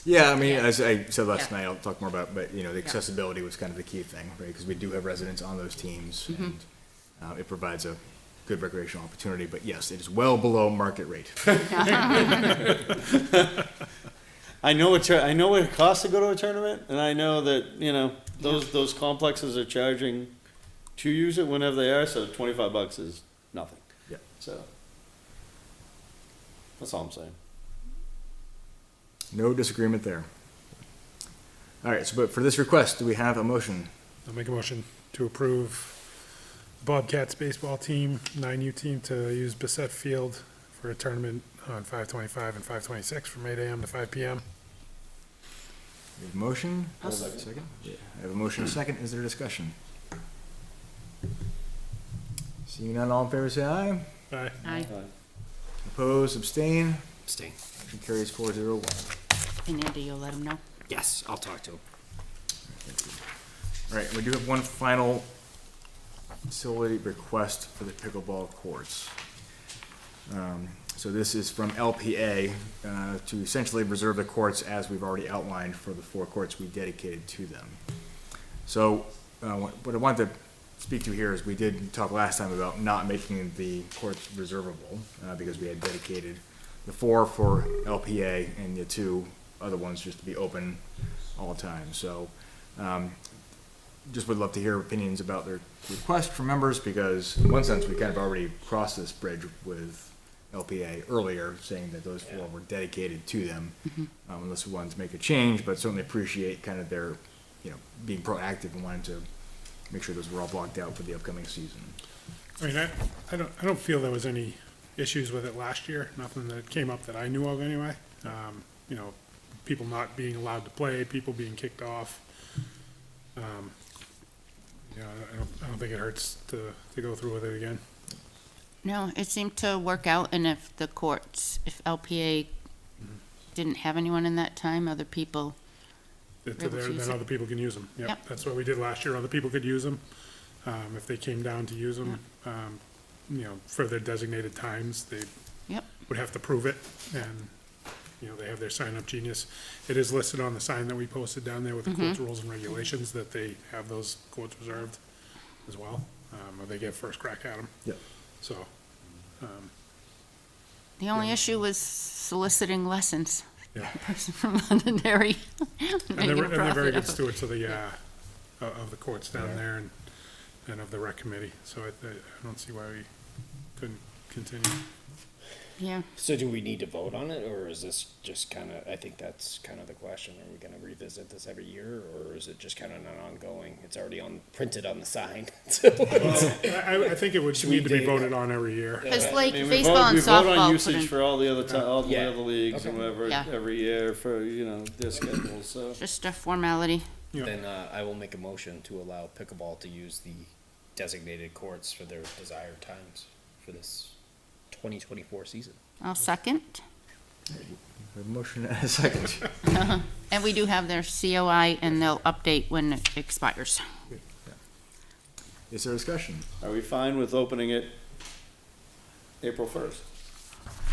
Yeah, I mean, Yeah. as I said last Yeah. night, I'll talk more about, but, the accessibility was kind of the key thing, right? Because we do have residents on those teams, and it provides a good recreational opportunity, but yes, it is well below market rate. I know what it costs to go to a tournament, and I know that, those complexes are charging to use it whenever they are, so $25 is nothing. Yeah. So, that's all I'm saying. No disagreement there. All right, so but for this request, do we have a motion? I'll make a motion to approve the Bobcats baseball team, 9U team, to use Bissett Field for a tournament on 5/25 and 5/26 from 8 AM to 5 PM. We have a motion? I'll Second? Yeah. I have a motion and a second. Is there discussion? Seeing none, all in favor, say aye. Aye. Aye. Opposed, abstain. Abstain. Motion carries 4-0-1. And Andy, you'll let them know? Yes, I'll talk to him. All right, we do have one final facility request for the pickleball courts. So this is from LPA to essentially reserve the courts as we've already outlined for the 4 courts we dedicated to them. So what I wanted to speak to here is we did talk last time about not making the courts reservable because we had dedicated the 4 for LPA and the 2 other ones just to be open all the time. So just would love to hear opinions about their request from members because in one sense we kind of already crossed this bridge with LPA earlier, saying that those 4 were dedicated to them, unless we wanted to make a change, but certainly appreciate kind of their, being proactive and wanting to make sure those were all blocked out for the upcoming season. I mean, I don't feel there was any issues with it last year, nothing that came up that I knew of anyway. People not being allowed to play, people being kicked off. I don't think it hurts to go through with it again. No, it seemed to work out, and if LPA didn't have anyone in that time, other people, Then other people can use them. Yep, Yep. that's what we did last year. Other people could use them. If they came down to use them, for their designated times, they Yep. would have to prove it. And, they have their sign up Genius. It is listed on the sign that we posted down there with the courts rules and regulations that they have those courts reserved as well. Or they get first crack at them. Yep. So, the only issue was soliciting lessons. yeah. Person from Londonderry. And they're very good stewards of the courts down there and of the rec committee. So I don't see why we couldn't continue. Yeah, So do we need to vote on it, or is this just kind of, I think that's kind of the question, are we gonna revisit this every year, or is it just kind of an ongoing, it's already printed on the sign? So I think it would Should we need to be date- voted on every year. because I like mean, baseball and we vote on softball put usage in for all the other all the Yeah. other leagues and Okay. whatever Yeah. every year for their schedules. So just a formality. Yeah. Then I will make a motion to allow pickleball to use the designated courts for their desired times for this 2024 season. I'll second. A motion and a second. And we do have their COI, and they'll update when it expires. Is there discussion? are we fine with opening it April 1st?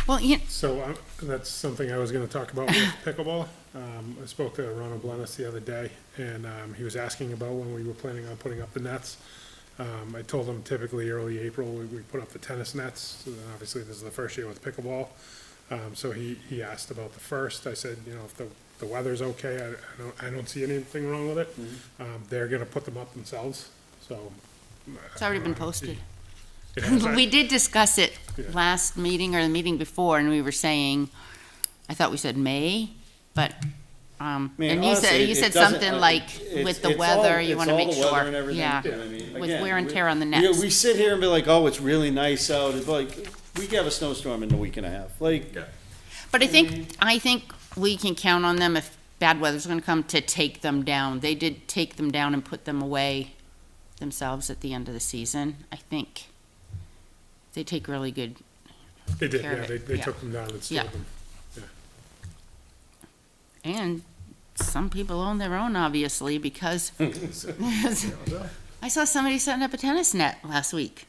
Well, So that's something I was going to talk about with pickleball. I spoke to Ronald Blennis the other day, and he was asking about when we were planning on putting up the nets. I told him typically early April, we put up the tennis nets. So then obviously this is the first year with pickleball. So he asked about the first. I said, if the weather's okay, I don't see anything wrong with it. They're going to put them up themselves, so. it's already been posted. It has, We did discuss it Yeah. last meeting or the meeting before, and we were saying, I thought we said May, but, and you honestly, said it doesn't- something like with the weather, you wanna make It's all the weather sure. and everything, Yeah, too. I mean, with again, wear and we- tear on the we- nets. We sit here and be like, oh, it's really nice out. It's like, we have a snowstorm in a week and a half. Like, But I think we can count on them if bad weather's gonna come to take them down. They did take them down and put them away themselves at the end of the season. I think they take really good, They did, care yeah, of they it, yeah. took them down and Yeah. stored them. and some people own their own, obviously, because I saw somebody setting up a tennis net last week.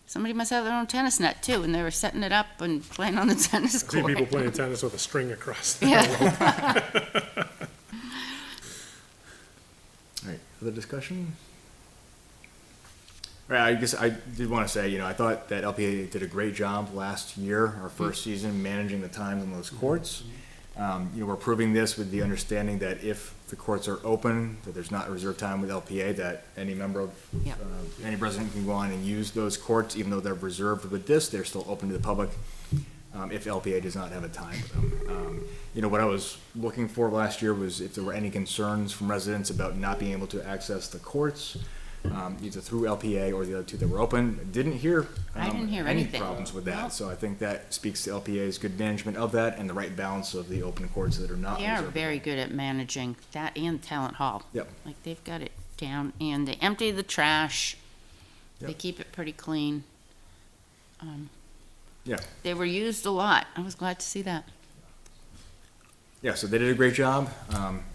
Somebody must have their own tennis net too, and they were setting it up and playing on the tennis I've seen court. people playing tennis with a string across the Yeah. All right, other discussion? All right, I guess I did want to say, I thought that LPA did a great job last year, our first season, managing the times on those courts. We're proving this with the understanding that if the courts are open, that there's not a reserve time with LPA, that any member of, Yeah. any resident can go on and use those courts, even though they're reserved with this, they're still open to the public, if LPA does not have a time for them. What I was looking for last year was if there were any concerns from residents about not being able to access the courts, either through LPA or the other 2 that were open. Didn't hear, I didn't hear any anything. problems with that. No. So I think that speaks to LPA's good management of that and the right balance of the open courts that are not They are reserved. very good at managing that and Talent Hall. Yep. Like, they've got it down, and they empty the trash. They Yep. keep it pretty clean. Yeah. They were used a lot. I was glad to see that. Yeah, so they did a great job.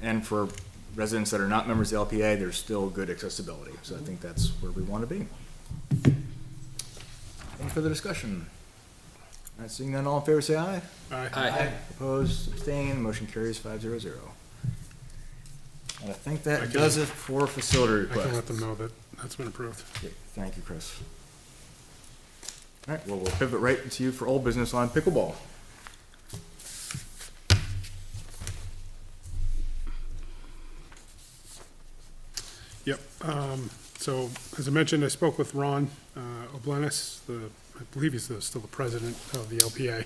And for residents that are not members of the LPA, there's still good accessibility. So I think that's where we want to be. Any further discussion? All right, seeing none, all in favor, say aye. Aye. Opposed, abstained, motion carries 5-0. And I think that does it for facility I requests. can let them know that that's been approved. Okay, thank you, Chris. All right, well, we'll pivot right into you for old business on pickleball. Yep, so, as I mentioned, I spoke with Ron Oblenis, I believe he's still the president of the LPA.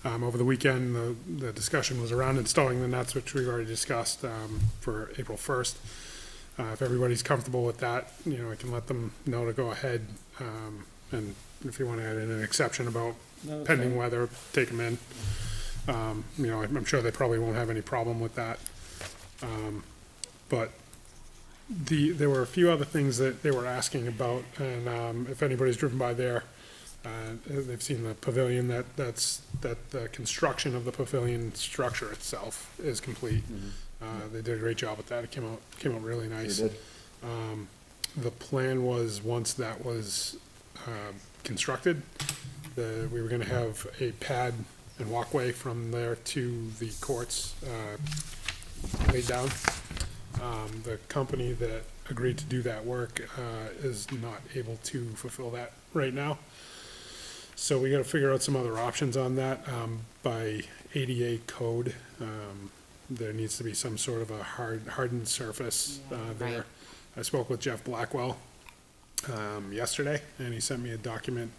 Over the weekend, the discussion was around installing the nets, which we've already discussed, for April 1st. If everybody's comfortable with that, you know, I can let them know to go ahead, and if you want to add in an exception about pending weather, take them in. You know, I'm sure they probably won't have any problem with that. But there were a few other things that they were asking about, and if anybody's driven by there, they've seen the pavilion, that the construction of the pavilion structure itself is complete. They did a great job with that. It came out really nice. They did. The plan was, once that was constructed, we were gonna have a pad and walkway from there to the courts laid down. The company that agreed to do that work is not able to fulfill that right now. So we gotta figure out some other options on that. By ADA code, there needs to be some sort of a hardened surface there. right. I spoke with Jeff Blackwell yesterday, and he sent me a document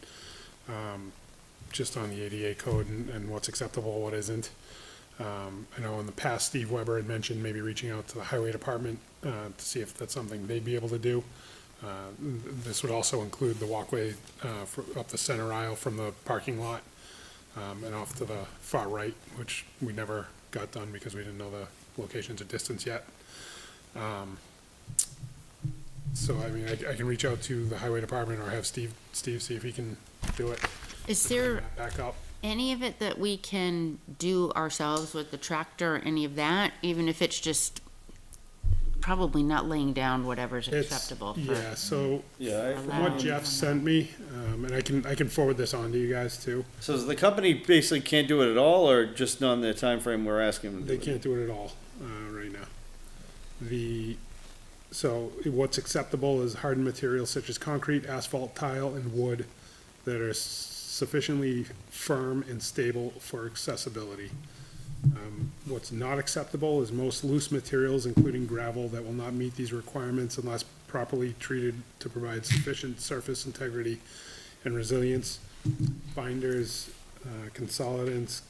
just on the ADA code and what's acceptable, what isn't. I know in the past, Steve Weber had mentioned maybe reaching out to the highway department to see if that's something they'd be able to do. This would also include the walkway up the center aisle from the parking lot and off to the far right, which we never got done because we didn't know the locations or distance yet. So, I mean, I can reach out to the highway department or have Steve see if he can do it. Is there Back up. any of it that we can do ourselves with the tractor, any of that, even if it's just probably not laying down whatever's It's- acceptable for? Yeah, so Yeah, from what Jeff sent me, and I can forward this on to you guys too. so the company basically can't do it at all, or just on the time frame we're asking them to do They it? can't do it at all, right now. So what's acceptable is hardened materials such as concrete, asphalt, tile, and wood that are sufficiently firm and stable for accessibility. What's not acceptable is most loose materials, including gravel, that will not meet these requirements unless properly treated to provide sufficient surface integrity and resilience. Binders, consolidants,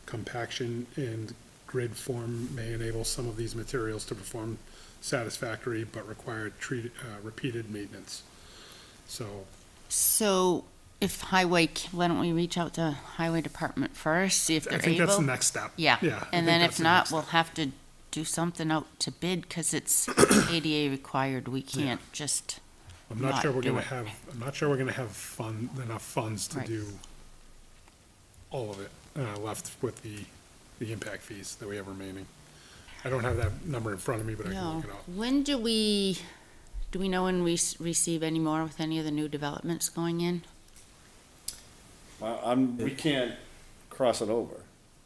compaction, and grid form may enable some of these materials to perform satisfactory but require repeated maintenance. So, if highway, why don't we reach out to highway department first, see if I they're think that's the able? next step. Yeah, Yeah, I and think then that's if the not, next we'll step. have to do something out to bid, cause it's ADA required, we can't just, I'm not not sure we're do gonna it. have, enough funds to Right. do all of it, left with the impact fees that we have remaining. I don't have that number in front of me, but I can no. look it up. When do we know when we receive any more with any of the new developments going in? Well, we can't cross it over.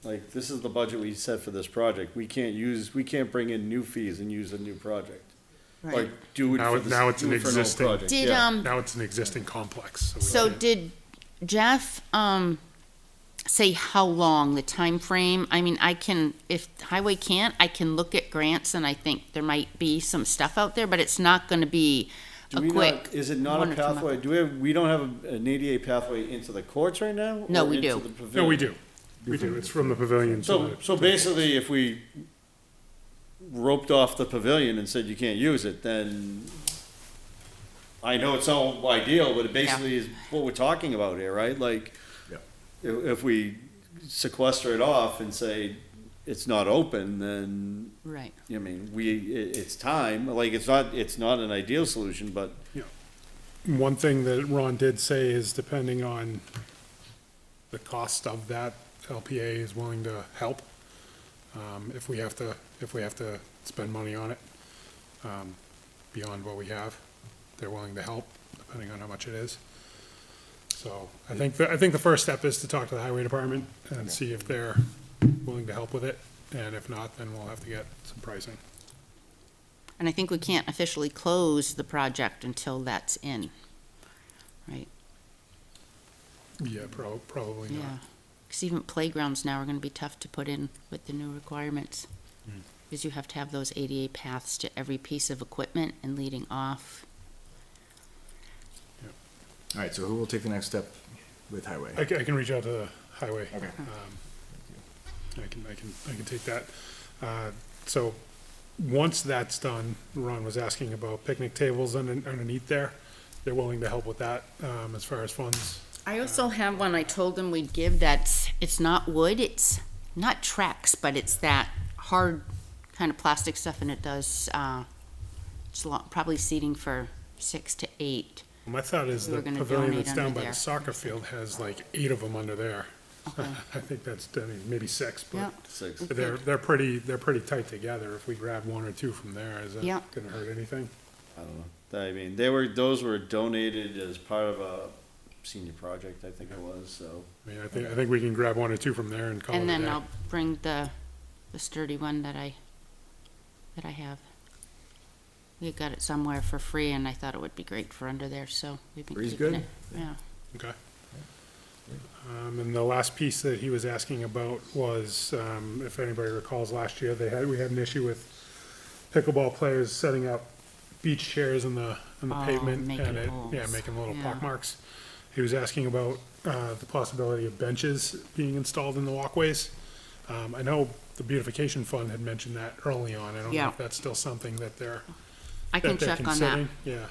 Like, this is the budget we set for this project. We can't bring in new fees and use a new project. Right. Like, do it Now for it- now it's do an it for an old existing- project. Did, Yeah. Now it's an existing complex, we So can't- did Jeff, say how long, the time frame? I mean, if highway can't, I can look at grants and I think there might be some stuff out there, but it's not gonna be Do a we quick. not, is it not one a or two month- pathway, we don't have an ADA pathway into the courts right now? No, or we into do. the No, pavilion? we do. We do. It's from the pavilion to So, the. so basically, if we roped off the pavilion and said you can't use it, then I know it's all ideal, but it basically is what we're talking about here, right? Like, Yeah. if we sequester it off and say it's not open, then, Right. I mean, it's time, like, it's not an ideal solution, but One thing that Ron did say is depending on the cost of that, LPA is willing to help, if we have to spend money on it. beyond what we have. They're willing to help, depending on how much it is. So I think the first step is to talk to the highway department and see if they're willing to help with it. And if not, then we'll have to get some pricing. And I think we can't officially close the project until that's in, right? Yeah, probably Yeah. not. Because even playgrounds now are gonna be tough to put in with the new requirements. Because you have to have those ADA paths to every piece of equipment and leading off. All right, so who will take the next step with highway? I can reach out to the highway. Okay. I can take that. So, once that's done, Ron was asking about picnic tables underneath there. They're willing to help with that, as far as funds. I also have one I told them we'd give that's, it's not wood, it's not Trex, but it's that hard kind of plastic stuff, and it does, probably seating for 6 to 8. My thought is We the were gonna pavilion donate that's down under by there. the soccer field has like 8 of them under there. Okay. I think that's, I mean, maybe 6, Yeah. but 6. they're pretty tight together. If we grab 1 or 2 from there, is that Yeah. gonna hurt anything? I don't know. I mean, those were donated as part of a senior project, I think it was, so. I mean, I think we can grab 1 or 2 from there and call it a And then day. I'll bring the sturdy one that I have. We got it somewhere for free, and I thought it would be great for under there, so we've been Free's keeping good? it. Yeah. Okay. And the last piece that he was asking about was, if anybody recalls last year, we had an issue with pickleball players setting up beach chairs in the Oh, pavement. making And holes. making little Yeah. pock marks. He was asking about, the possibility of benches being installed in the walkways. I know the beautification fund had mentioned that early on. I don't know Yeah. if that's still something that they're I can they're check on that. considering. Yeah.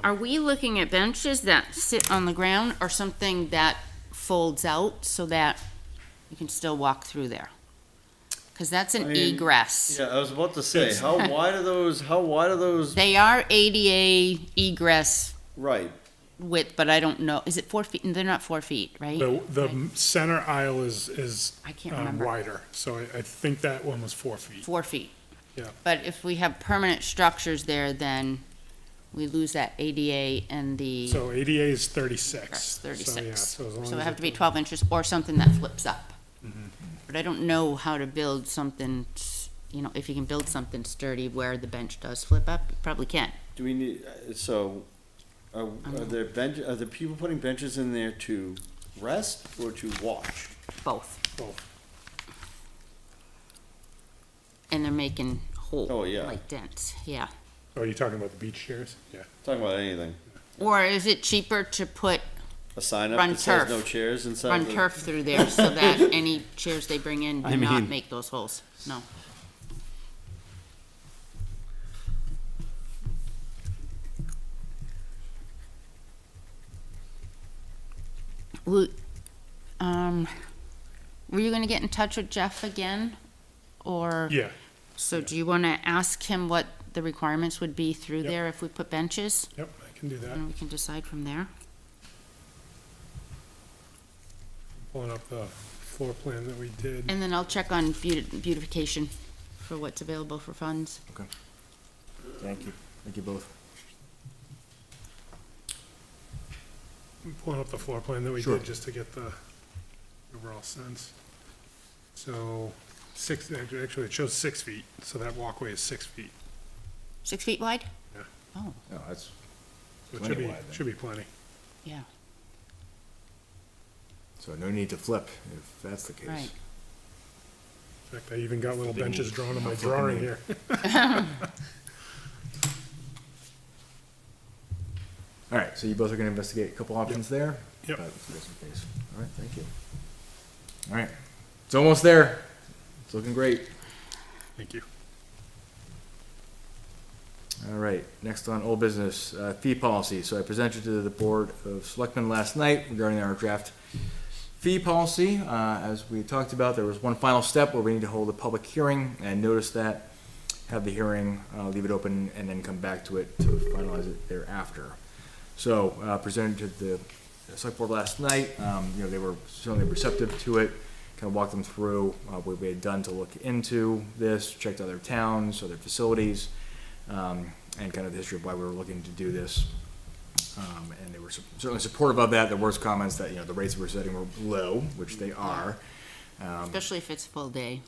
Are we looking at benches that sit on the ground or something that folds out so that you can still walk through there? Because that's an I mean, egress. Yeah, I was about to say, how wide are those, They are ADA egress right, width, but I don't know. Is it 4 feet? They're not 4 feet, right? The Right. center aisle is I can't remember. wider, so I think that one was 4 feet. 4 feet. Yeah. But if we have permanent structures there, then we lose that ADA and the So ADA is 36. egress, So, yeah, 36. so as long So as it have to be it- 12 inches or something that flips up. Mm-hmm. But I don't know how to build something, if you can build something sturdy where the bench does flip up, you probably can. do we need, so, are there people putting benches in there to rest or to watch? Both. Both. And they're making holes. Oh, yeah. Like dents, yeah. Oh, are you talking about the beach chairs? Yeah. Talking about anything, Or is it cheaper to put a sign up Run that says turf. no chairs inside run the- turf through there so that any chairs they bring in I do not mean- make those holes? No. Were you gonna get in touch with Jeff again? Or? Yeah. So do you wanna ask him what the requirements would be through Yep. there if we put benches? Yep, I can do that. And we can decide from there? Pulling up the floor plan that we did. And then I'll check on beautification for what's available for funds. Thank you. Thank you both. Pulling up the floor plan that we Sure. did just to get the overall sense. So, actually, it shows 6 feet, so that walkway is 6 feet. 6 feet wide? Yeah. Oh, No, that's, So it Plenty should be, wide then. should be plenty. yeah, so no need to flip if that's the case. right. In fact, I even got little benches drawn on my Not flipping drawing me. here. All right, so you both are gonna investigate a couple options there? Yep. Just in case. All right, thank you. All right, it's almost there. It's looking great. Thank you. All right, next on old business, fee policy. So I presented to the Board of Selectmen last night regarding our draft fee policy. As we talked about, there was one final step where we need to hold a public hearing and notice that, have the hearing, leave it open, and then come back to it to finalize it thereafter. So, presented to the Select Board last night, they were certainly receptive to it, kind of walked them through what we had done to look into this, checked other towns, other facilities. and kind of the history of why we were looking to do this. And they were certainly supportive of that. There was comments that, the rates we were setting were low, which they are. Especially if it's full day.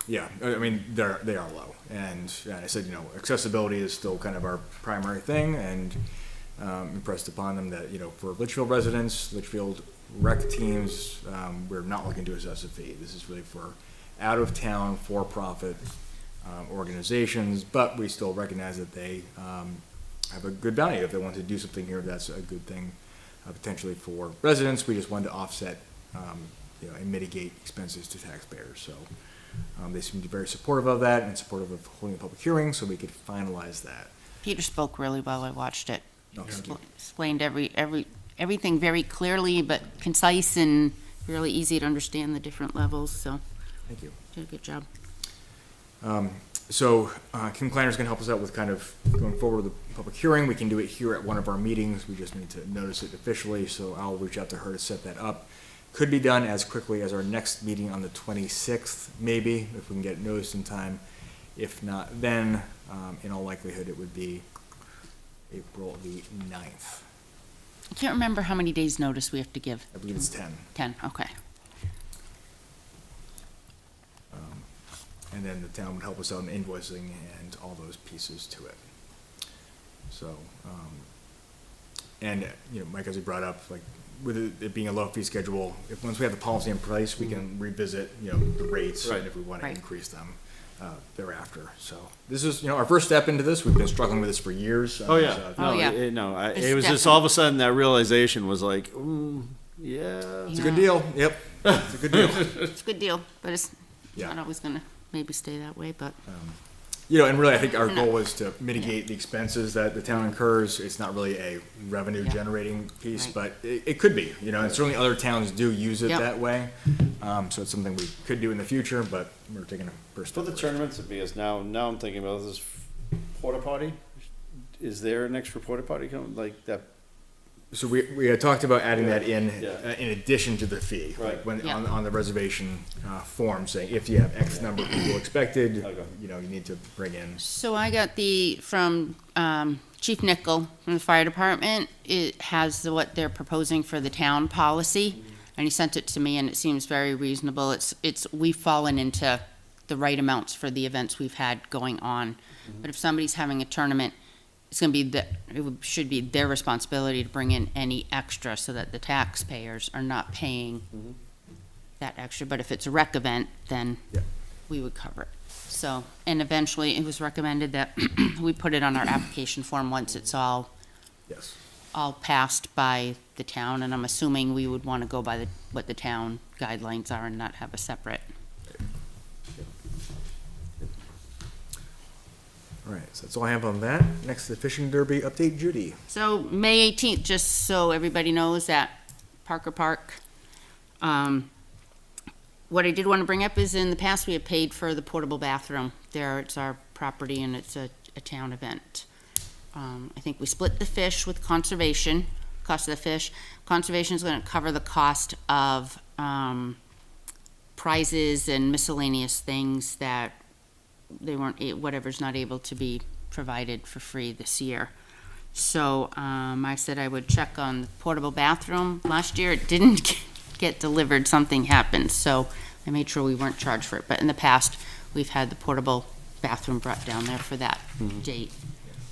Yeah, I mean, they are low. And I said, accessibility is still kind of our primary thing, and impressed upon them that, for Litchfield residents, Litchfield rec teams, we're not looking to assess a fee. This is really for out-of-town, for-profit organizations, but we still recognize that they have a good value. If they want to do something here, that's a good thing potentially for residents. We just wanted to offset, and mitigate expenses to taxpayers. So they seem to be very supportive of that and supportive of holding a public hearing so we could finalize that. Peter spoke really well. I watched it. No, thank you. Explained everything very clearly, but concise and really easy to understand the different levels. So Thank you. did a good job. So Kim Kleiner's going to help us out with kind of going forward with the public hearing. We can do it here at one of our meetings. We just need to notice it officially, so I'll reach out to her to set that up. Could be done as quickly as our next meeting on the 26th, maybe, if we can get it noticed in time. If not, then in all likelihood, it would be April the 9th. I can't remember how many days' notice we have to give. I believe it's 10. 10, okay. And then the town would help us out in invoicing and all those pieces to it. So, and, Mike, as he brought up, like, with it being a low fee schedule, once we have the policy in place, we can revisit, the rates, and if we want to Right. increase them thereafter. So this is, our first step into this. We've been struggling with this for years. Oh, yeah. So- Oh, yeah. It was just all of a sudden that realization was like, yeah. It's a good deal. Yep. It's a good deal. It's a good deal, but it's Yeah. not always gonna maybe stay that way, but And really, I think our goal is to mitigate the expenses that the town incurs. It's not really a revenue generating piece, Right. but it could be, and certainly other towns do use it Yep. that way. So it's something we could do in the future, but we're taking a first For step. the tournaments, because now I'm thinking about this porta potty. Is there an extra porta potty coming, like that? So we had talked about adding that in Yeah. in addition to the fee. Right. Like when, Yeah. on the reservation form, saying if you have X number of people expected, Okay. you need to bring in. So I got from Chief Nickel from the fire department. It has what they're proposing for the town policy, and he sent it to me, and it seems very reasonable. We've fallen into the right amounts for the events we've had going on. But if somebody's having a tournament, it's gonna be should be their responsibility to bring in any extra so that the taxpayers are not paying that extra. But if it's a rec event, then Yeah. we would cover it. So, and eventually it was recommended that we put it on our application form once it's all Yes. passed by the town, and I'm assuming we would want to go by what the town guidelines are and not have a separate. All right, so that's all I have on that. Next, the fishing derby update, Judy. So, May 18th, just so everybody knows, at Parker Park. What I did want to bring up is in the past, we have paid for the portable bathroom there. It's our property and it's a town event. I think we split the fish with conservation, cost of the fish. Conservation is going to cover the cost of prizes and miscellaneous things that they whatever's not able to be provided for free this year. So I said I would check on the portable bathroom. Last year it didn't get delivered, something happened, so I made sure we weren't charged for it. But in the past, we've had the portable bathroom brought down there for that date.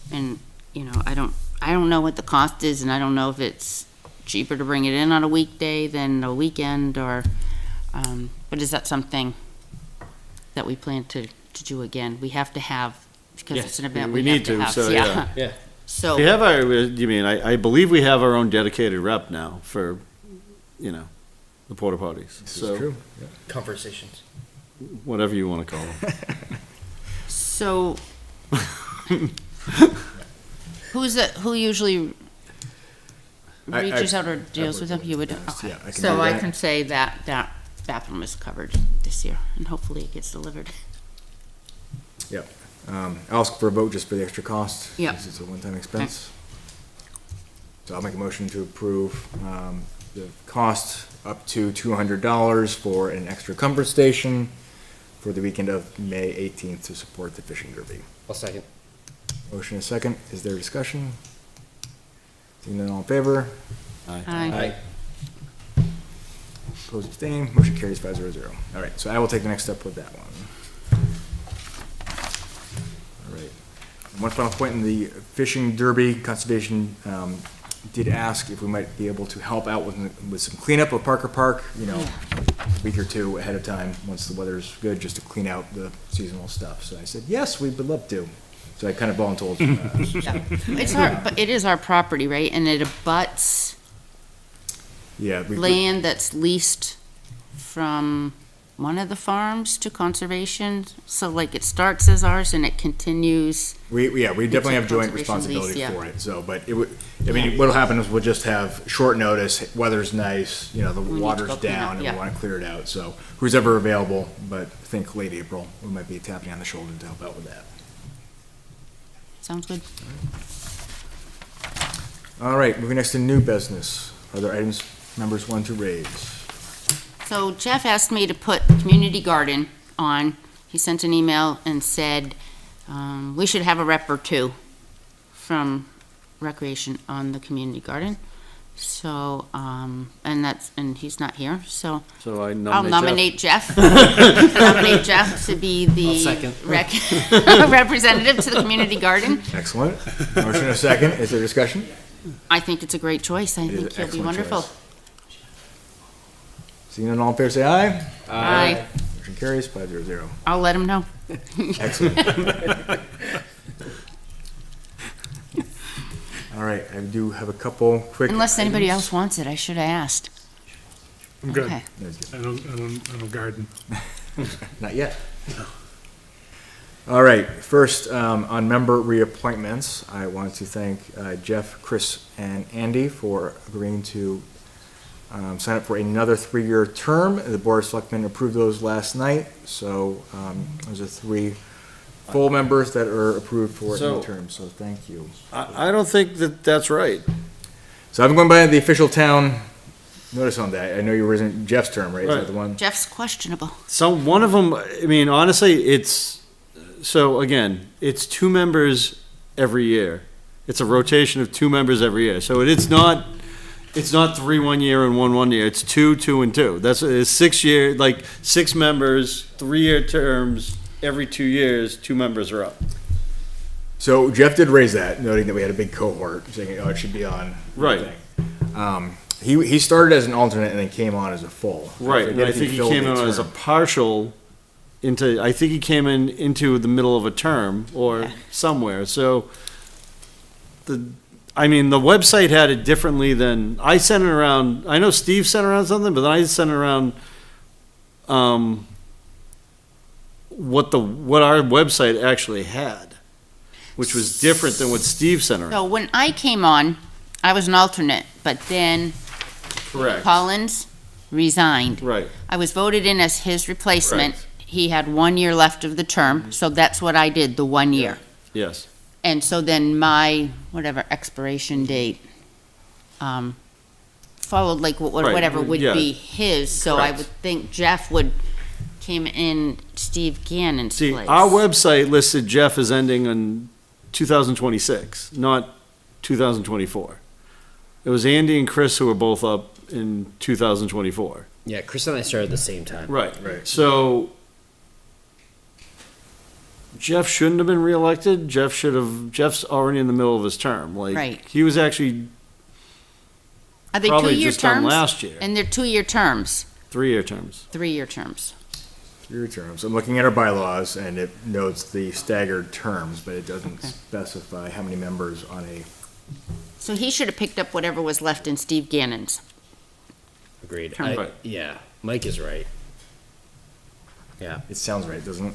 And, I don't know what the cost is, and I don't know if it's cheaper to bring it in on a weekday than a weekend, or, but is that something that we plan to do again? We have to have, because it's an event, we we have need to to, have, so, yeah. Yeah. So. We have our, you mean, I believe we have our own dedicated rep now for, the porta potties. This So is true. Yeah. Conversations. whatever you want to call them. So, who usually reaches out or deals with them? You would, okay. Yeah, I can So do I that. can say that bathroom is covered this year, and hopefully it gets delivered. Yep. I'll ask for a vote just for the extra cost. Yep. Because it's a one-time expense. So I'll make a motion to approve the cost up to $200 for an extra comfort station for the weekend of May 18th to support the fishing derby. I'll second. Motion and a second. Is there discussion? Seeing none, all in favor? Aye. Opposed, abstained, motion carries 5-0-0. All right, so I will take the next step with that one. All right. And one final point in the fishing derby, conservation did ask if we might be able to help out with some cleanup of Parker Park, a week or two ahead of time, once the weather's good, just to clean out the seasonal stuff. So I said, yes, we would love to. So I kind of volunteered. It's but it is our property, right? And it abuts Yeah. land that's leased from one of the farms to conservation. So like it starts as ours and it continues. We definitely have joint conservation responsibility lease, yeah. for it, so, but it would, what'll happen is we'll just have short notice, weather's nice, the need to water's go clean up, down, and we yeah. wanna clear it out, so who's ever available, but I think late April, we might be tapping on the shoulder to help out with that. Sounds good. All right, moving next to new business. Are there items members want to raise? So Jeff asked me to put the community garden on. He sent an email and said, we should have a rep or two from recreation on the community garden. So, and he's not here, so So I I'll nominate Jeff. nominate Jeff. Nominate Jeff to be the second. representative to the community garden. Excellent. Motion and a second. Is there discussion? I think it's a great choice. I It is think an he'll be excellent wonderful. choice. Seeing none, all in favor, say aye. Aye. Motion carries 5-0-0. I'll let him know. Excellent. All right, I do have a couple quick. Unless anybody items. else wants it, I should have asked. I'm good. Okay. That's good. I don't garden. Not yet. All right, first, on member reappointments, I want to thank Jeff, Chris, and Andy for agreeing to sign up for another 3-year term. The Board of Selectmen approved those last night, so those are 3 full members that are approved for a So- new term, so thank you. I don't think that that's right. So I've been going by the official town notice on that. I know you were in Jeff's term, right? Is that Right. the one? Jeff's questionable. One of them, I mean, honestly, so again, it's 2 members every year. It's a rotation of 2 members every year. So it's not 3 one year and 1 year. It's 2, 2, and 2. It's 6 year, like 6 members, 3-year terms. Every 2 years, 2 members are up. So Jeff did raise that, noting that we had a big cohort, saying, it should be on. Right. He started as an alternate and then came on as a full. Right, and forget I if think he filled came the in as a term. partial I think he came into the middle of a term or somewhere, so the website had it differently than, I sent it around, I know Steve sent around something, but then I sent it around, what our website actually had, which was different than what Steve sent around. So when I came on, I was an alternate, but then Correct, Collins resigned. right, I was voted in as his replacement. Correct. He had 1 year left of the term, so that's what I did, the 1 year. yes. And so then my, expiration date, followed like Right, whatever would yeah. be his. So I Correct. would think Jeff came in Steve Gannon's See, place. our website listed Jeff as ending in 2026, not 2024. It was Andy and Chris who were both up in 2024. Yeah, Chris and I started at the same time. Right. Right. So Jeff shouldn't have been reelected. Jeff's already in the middle of his term. Like, Right. he was actually Are they probably 2-year just done terms? last year. And they're 2-year terms, 3-year terms. 3-year terms. 3-year terms. I'm looking at our bylaws and it notes the staggered terms, but it doesn't specify how many members on a. So he should have picked up whatever was left in Steve Gannon's. Agreed. Term. Right. Yeah, Mike is right. Yeah, It sounds right, doesn't it?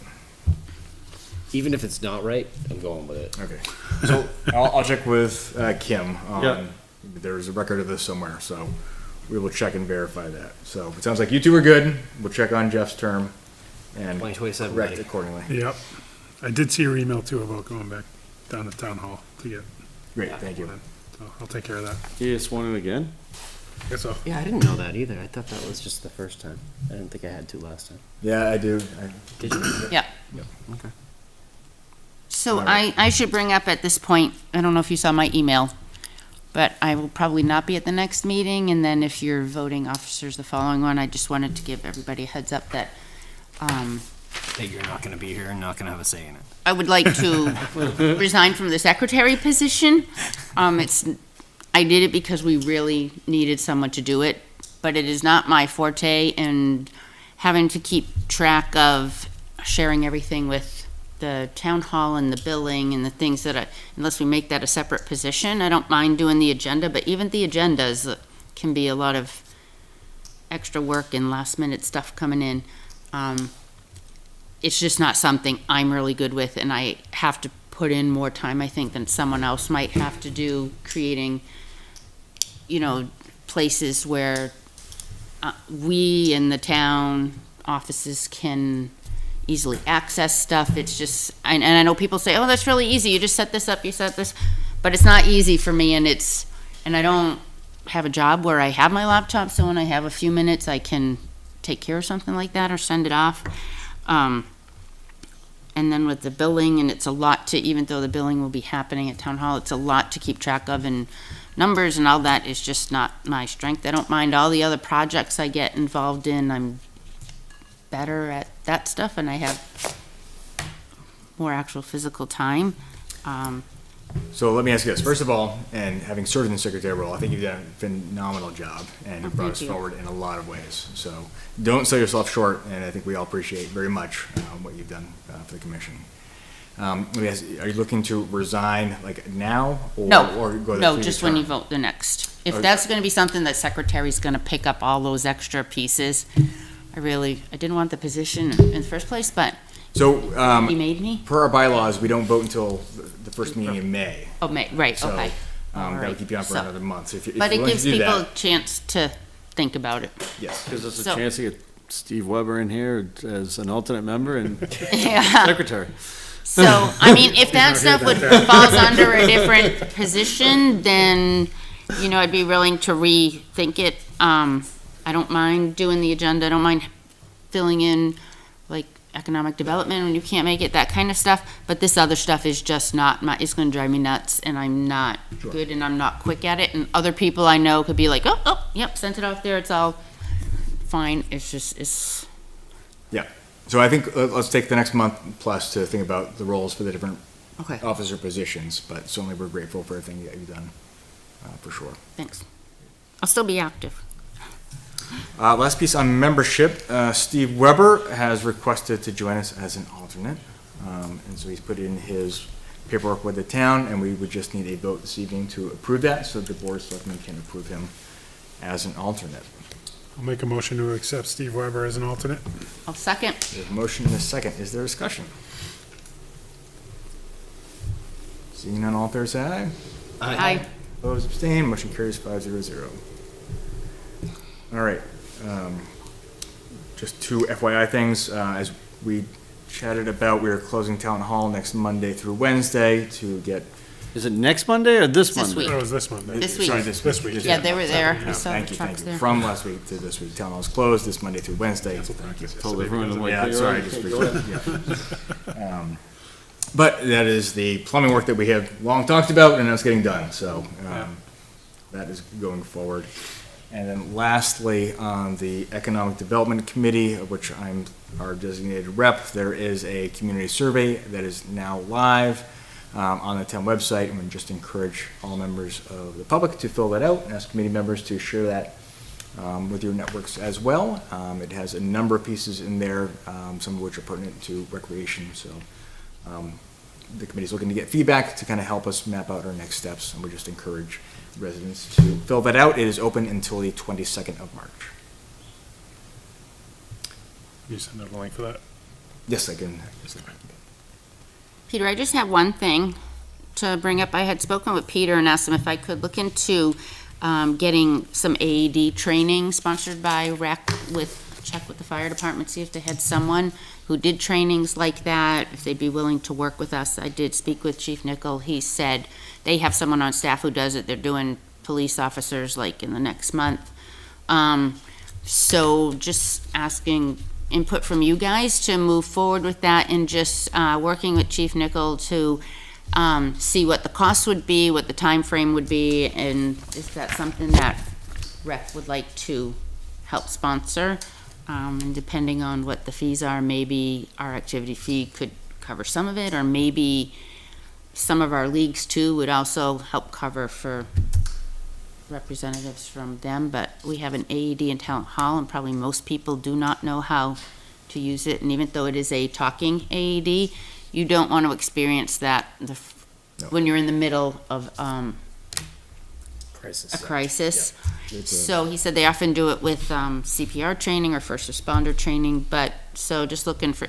even if it's not right, I'm going with it. Okay. So I'll check with Kim Yeah. on, there's a record of this somewhere, so we will check and verify that. So it sounds like you two are good. We'll check on Jeff's term and 2027, correct buddy. accordingly. Yep. I did see your email too about going back down to town hall to get, Great, thank you. so I'll take care of that. He just won it again? Guess so. Yeah, I didn't know that either. I thought that was just the first time. I didn't think I had to last time. Yeah, I do. Did you? Yeah. Okay. So All right. I should bring up at this point, I don't know if you saw my email, but I will probably not be at the next meeting, and then if you're voting officers the following one, I just wanted to give everybody a heads up that, That you're not gonna be here and not gonna have a say in it. I would like to resign from the secretary position. I did it because we really needed someone to do it, but it is not my forte, and having to keep track of sharing everything with the town hall and the billing and the things that unless we make that a separate position, I don't mind doing the agenda, but even the agendas can be a lot of extra work and last minute stuff coming in. It's just not something I'm really good with, and I have to put in more time, I think, than someone else might have to do, creating, places where we in the town offices can easily access stuff. It's just, and I know people say, oh, that's really easy, you just set this up, you set this, but it's not easy for me, and I don't have a job where I have my laptop, so when I have a few minutes, I can take care of something like that or send it off. And then with the billing, and it's a lot to, even though the billing will be happening at town hall, it's a lot to keep track of, and numbers and all that is just not my strength. I don't mind all the other projects I get involved in. I'm better at that stuff, and I have more actual physical time. So let me ask you this. First of all, and having served in the secretary role, I think you've done a phenomenal job and you've brought us Thank you. forward in a lot of ways. So don't sell yourself short, and I think we all appreciate very much what you've done for the commission. Let me ask, are you looking to resign like now? Or, No, or go the no, previous just when you term? vote the next. If Okay. that's gonna be something that secretary's gonna pick up all those extra pieces, I didn't want the position in the first place, but So, he made me. per our bylaws, we don't vote until the first meeting in May. Oh, right, So, okay. that'll Alright. keep you on for So- another month. So if But you're it willing gives to do people a that, chance to think about it. yes. Gives us a So- chance to get Steve Weber in here as an alternate member and Yeah. secretary. So, I mean, if that stuff falls under a different position, then, I'd be willing to rethink it. I don't mind doing the agenda, I don't mind filling in, like, economic development when you can't make it, that kind of stuff, but this other stuff is just not it's gonna drive me nuts, and I'm not good, and I'm not quick at it, and other people I know could be like, oh, yep, sent it off there, it's all fine, it's, Yeah. So I think let's take the next month plus to think about the roles for the different okay, officer positions, but certainly we're grateful for everything that you've done, for sure. thanks. I'll still be active. Last piece on membership, Steve Weber has requested to join us as an alternate. And so he's put in his paperwork with the town, and we would just need a vote this evening to approve that, so the board of selectmen can approve him as an alternate. I'll make a motion to accept Steve Weber as an alternate. I'll second. There's a motion and a second. Is there discussion? Seeing none, all fair say aye. Aye. Opposed, abstained, motion carries 5-0. All right, just two FYI things, as we chatted about, we are closing town hall next Monday through Wednesday to get. Is it next Monday or this This Monday? week. That was this Monday. This week. Sorry, This week. Yeah, they were there. I Yeah, saw the thank you, trucks thank you. there. From last week to this week, town hall is closed this Monday through Wednesday. Totally ruined the Yeah, way. sorry, I just but that is the plumbing work that we have long talked about, and that's getting done, so, that is going forward. And then lastly, on the Economic Development Committee, of which I'm our designated rep, there is a community survey that is now live, on the town website, and we just encourage all members of the public to fill that out, and ask committee members to share that with your networks as well. It has a number of pieces in there, some of which are pertinent to recreation, so the committee's looking to get feedback to kind of help us map out our next steps, and we just encourage residents to fill that out. It is open until the 22nd of March. You send out a link for that? Yes, I can. Peter, I just have one thing to bring up. I had spoken with Peter and asked him if I could look into getting some AED training sponsored by REC check with the fire department, see if they had someone who did trainings like that, if they'd be willing to work with us. I did speak with Chief Nickel. He said they have someone on staff who does it. They're doing police officers like in the next month. So just asking input from you guys to move forward with that and just, working with Chief Nickel to, see what the cost would be, what the time frame would be, and is that something that rec would like to help sponsor? And depending on what the fees are, maybe our activity fee could cover some of it, or maybe some of our leagues too would also help cover for representatives from them. But we have an AED in Town Hall, and probably most people do not know how to use it. And even though it is a talking AED, you don't want to experience that when you're in the middle of Crisis. a crisis. So he said they often do it with CPR training or first responder training, but so just looking for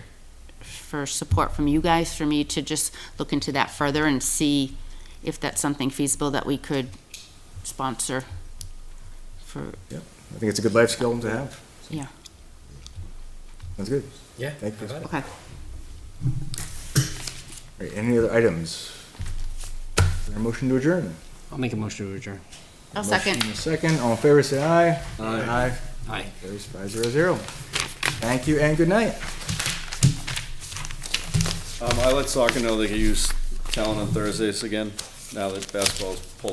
support from you guys, for me to just look into that further and see if that's something feasible that we could sponsor for, Yep. I think it's a good life skill to have. yeah, That's good. Yeah. Thank you. okay. All right, any other items? Is there a motion to adjourn? I'll make a motion to adjourn. I'll second. Motion and a second, all in favor, say aye. Aye. Aye. Carries 500. Thank you and good night. I let soccer know they can use Talon on Thursdays again, now that basketball's pulled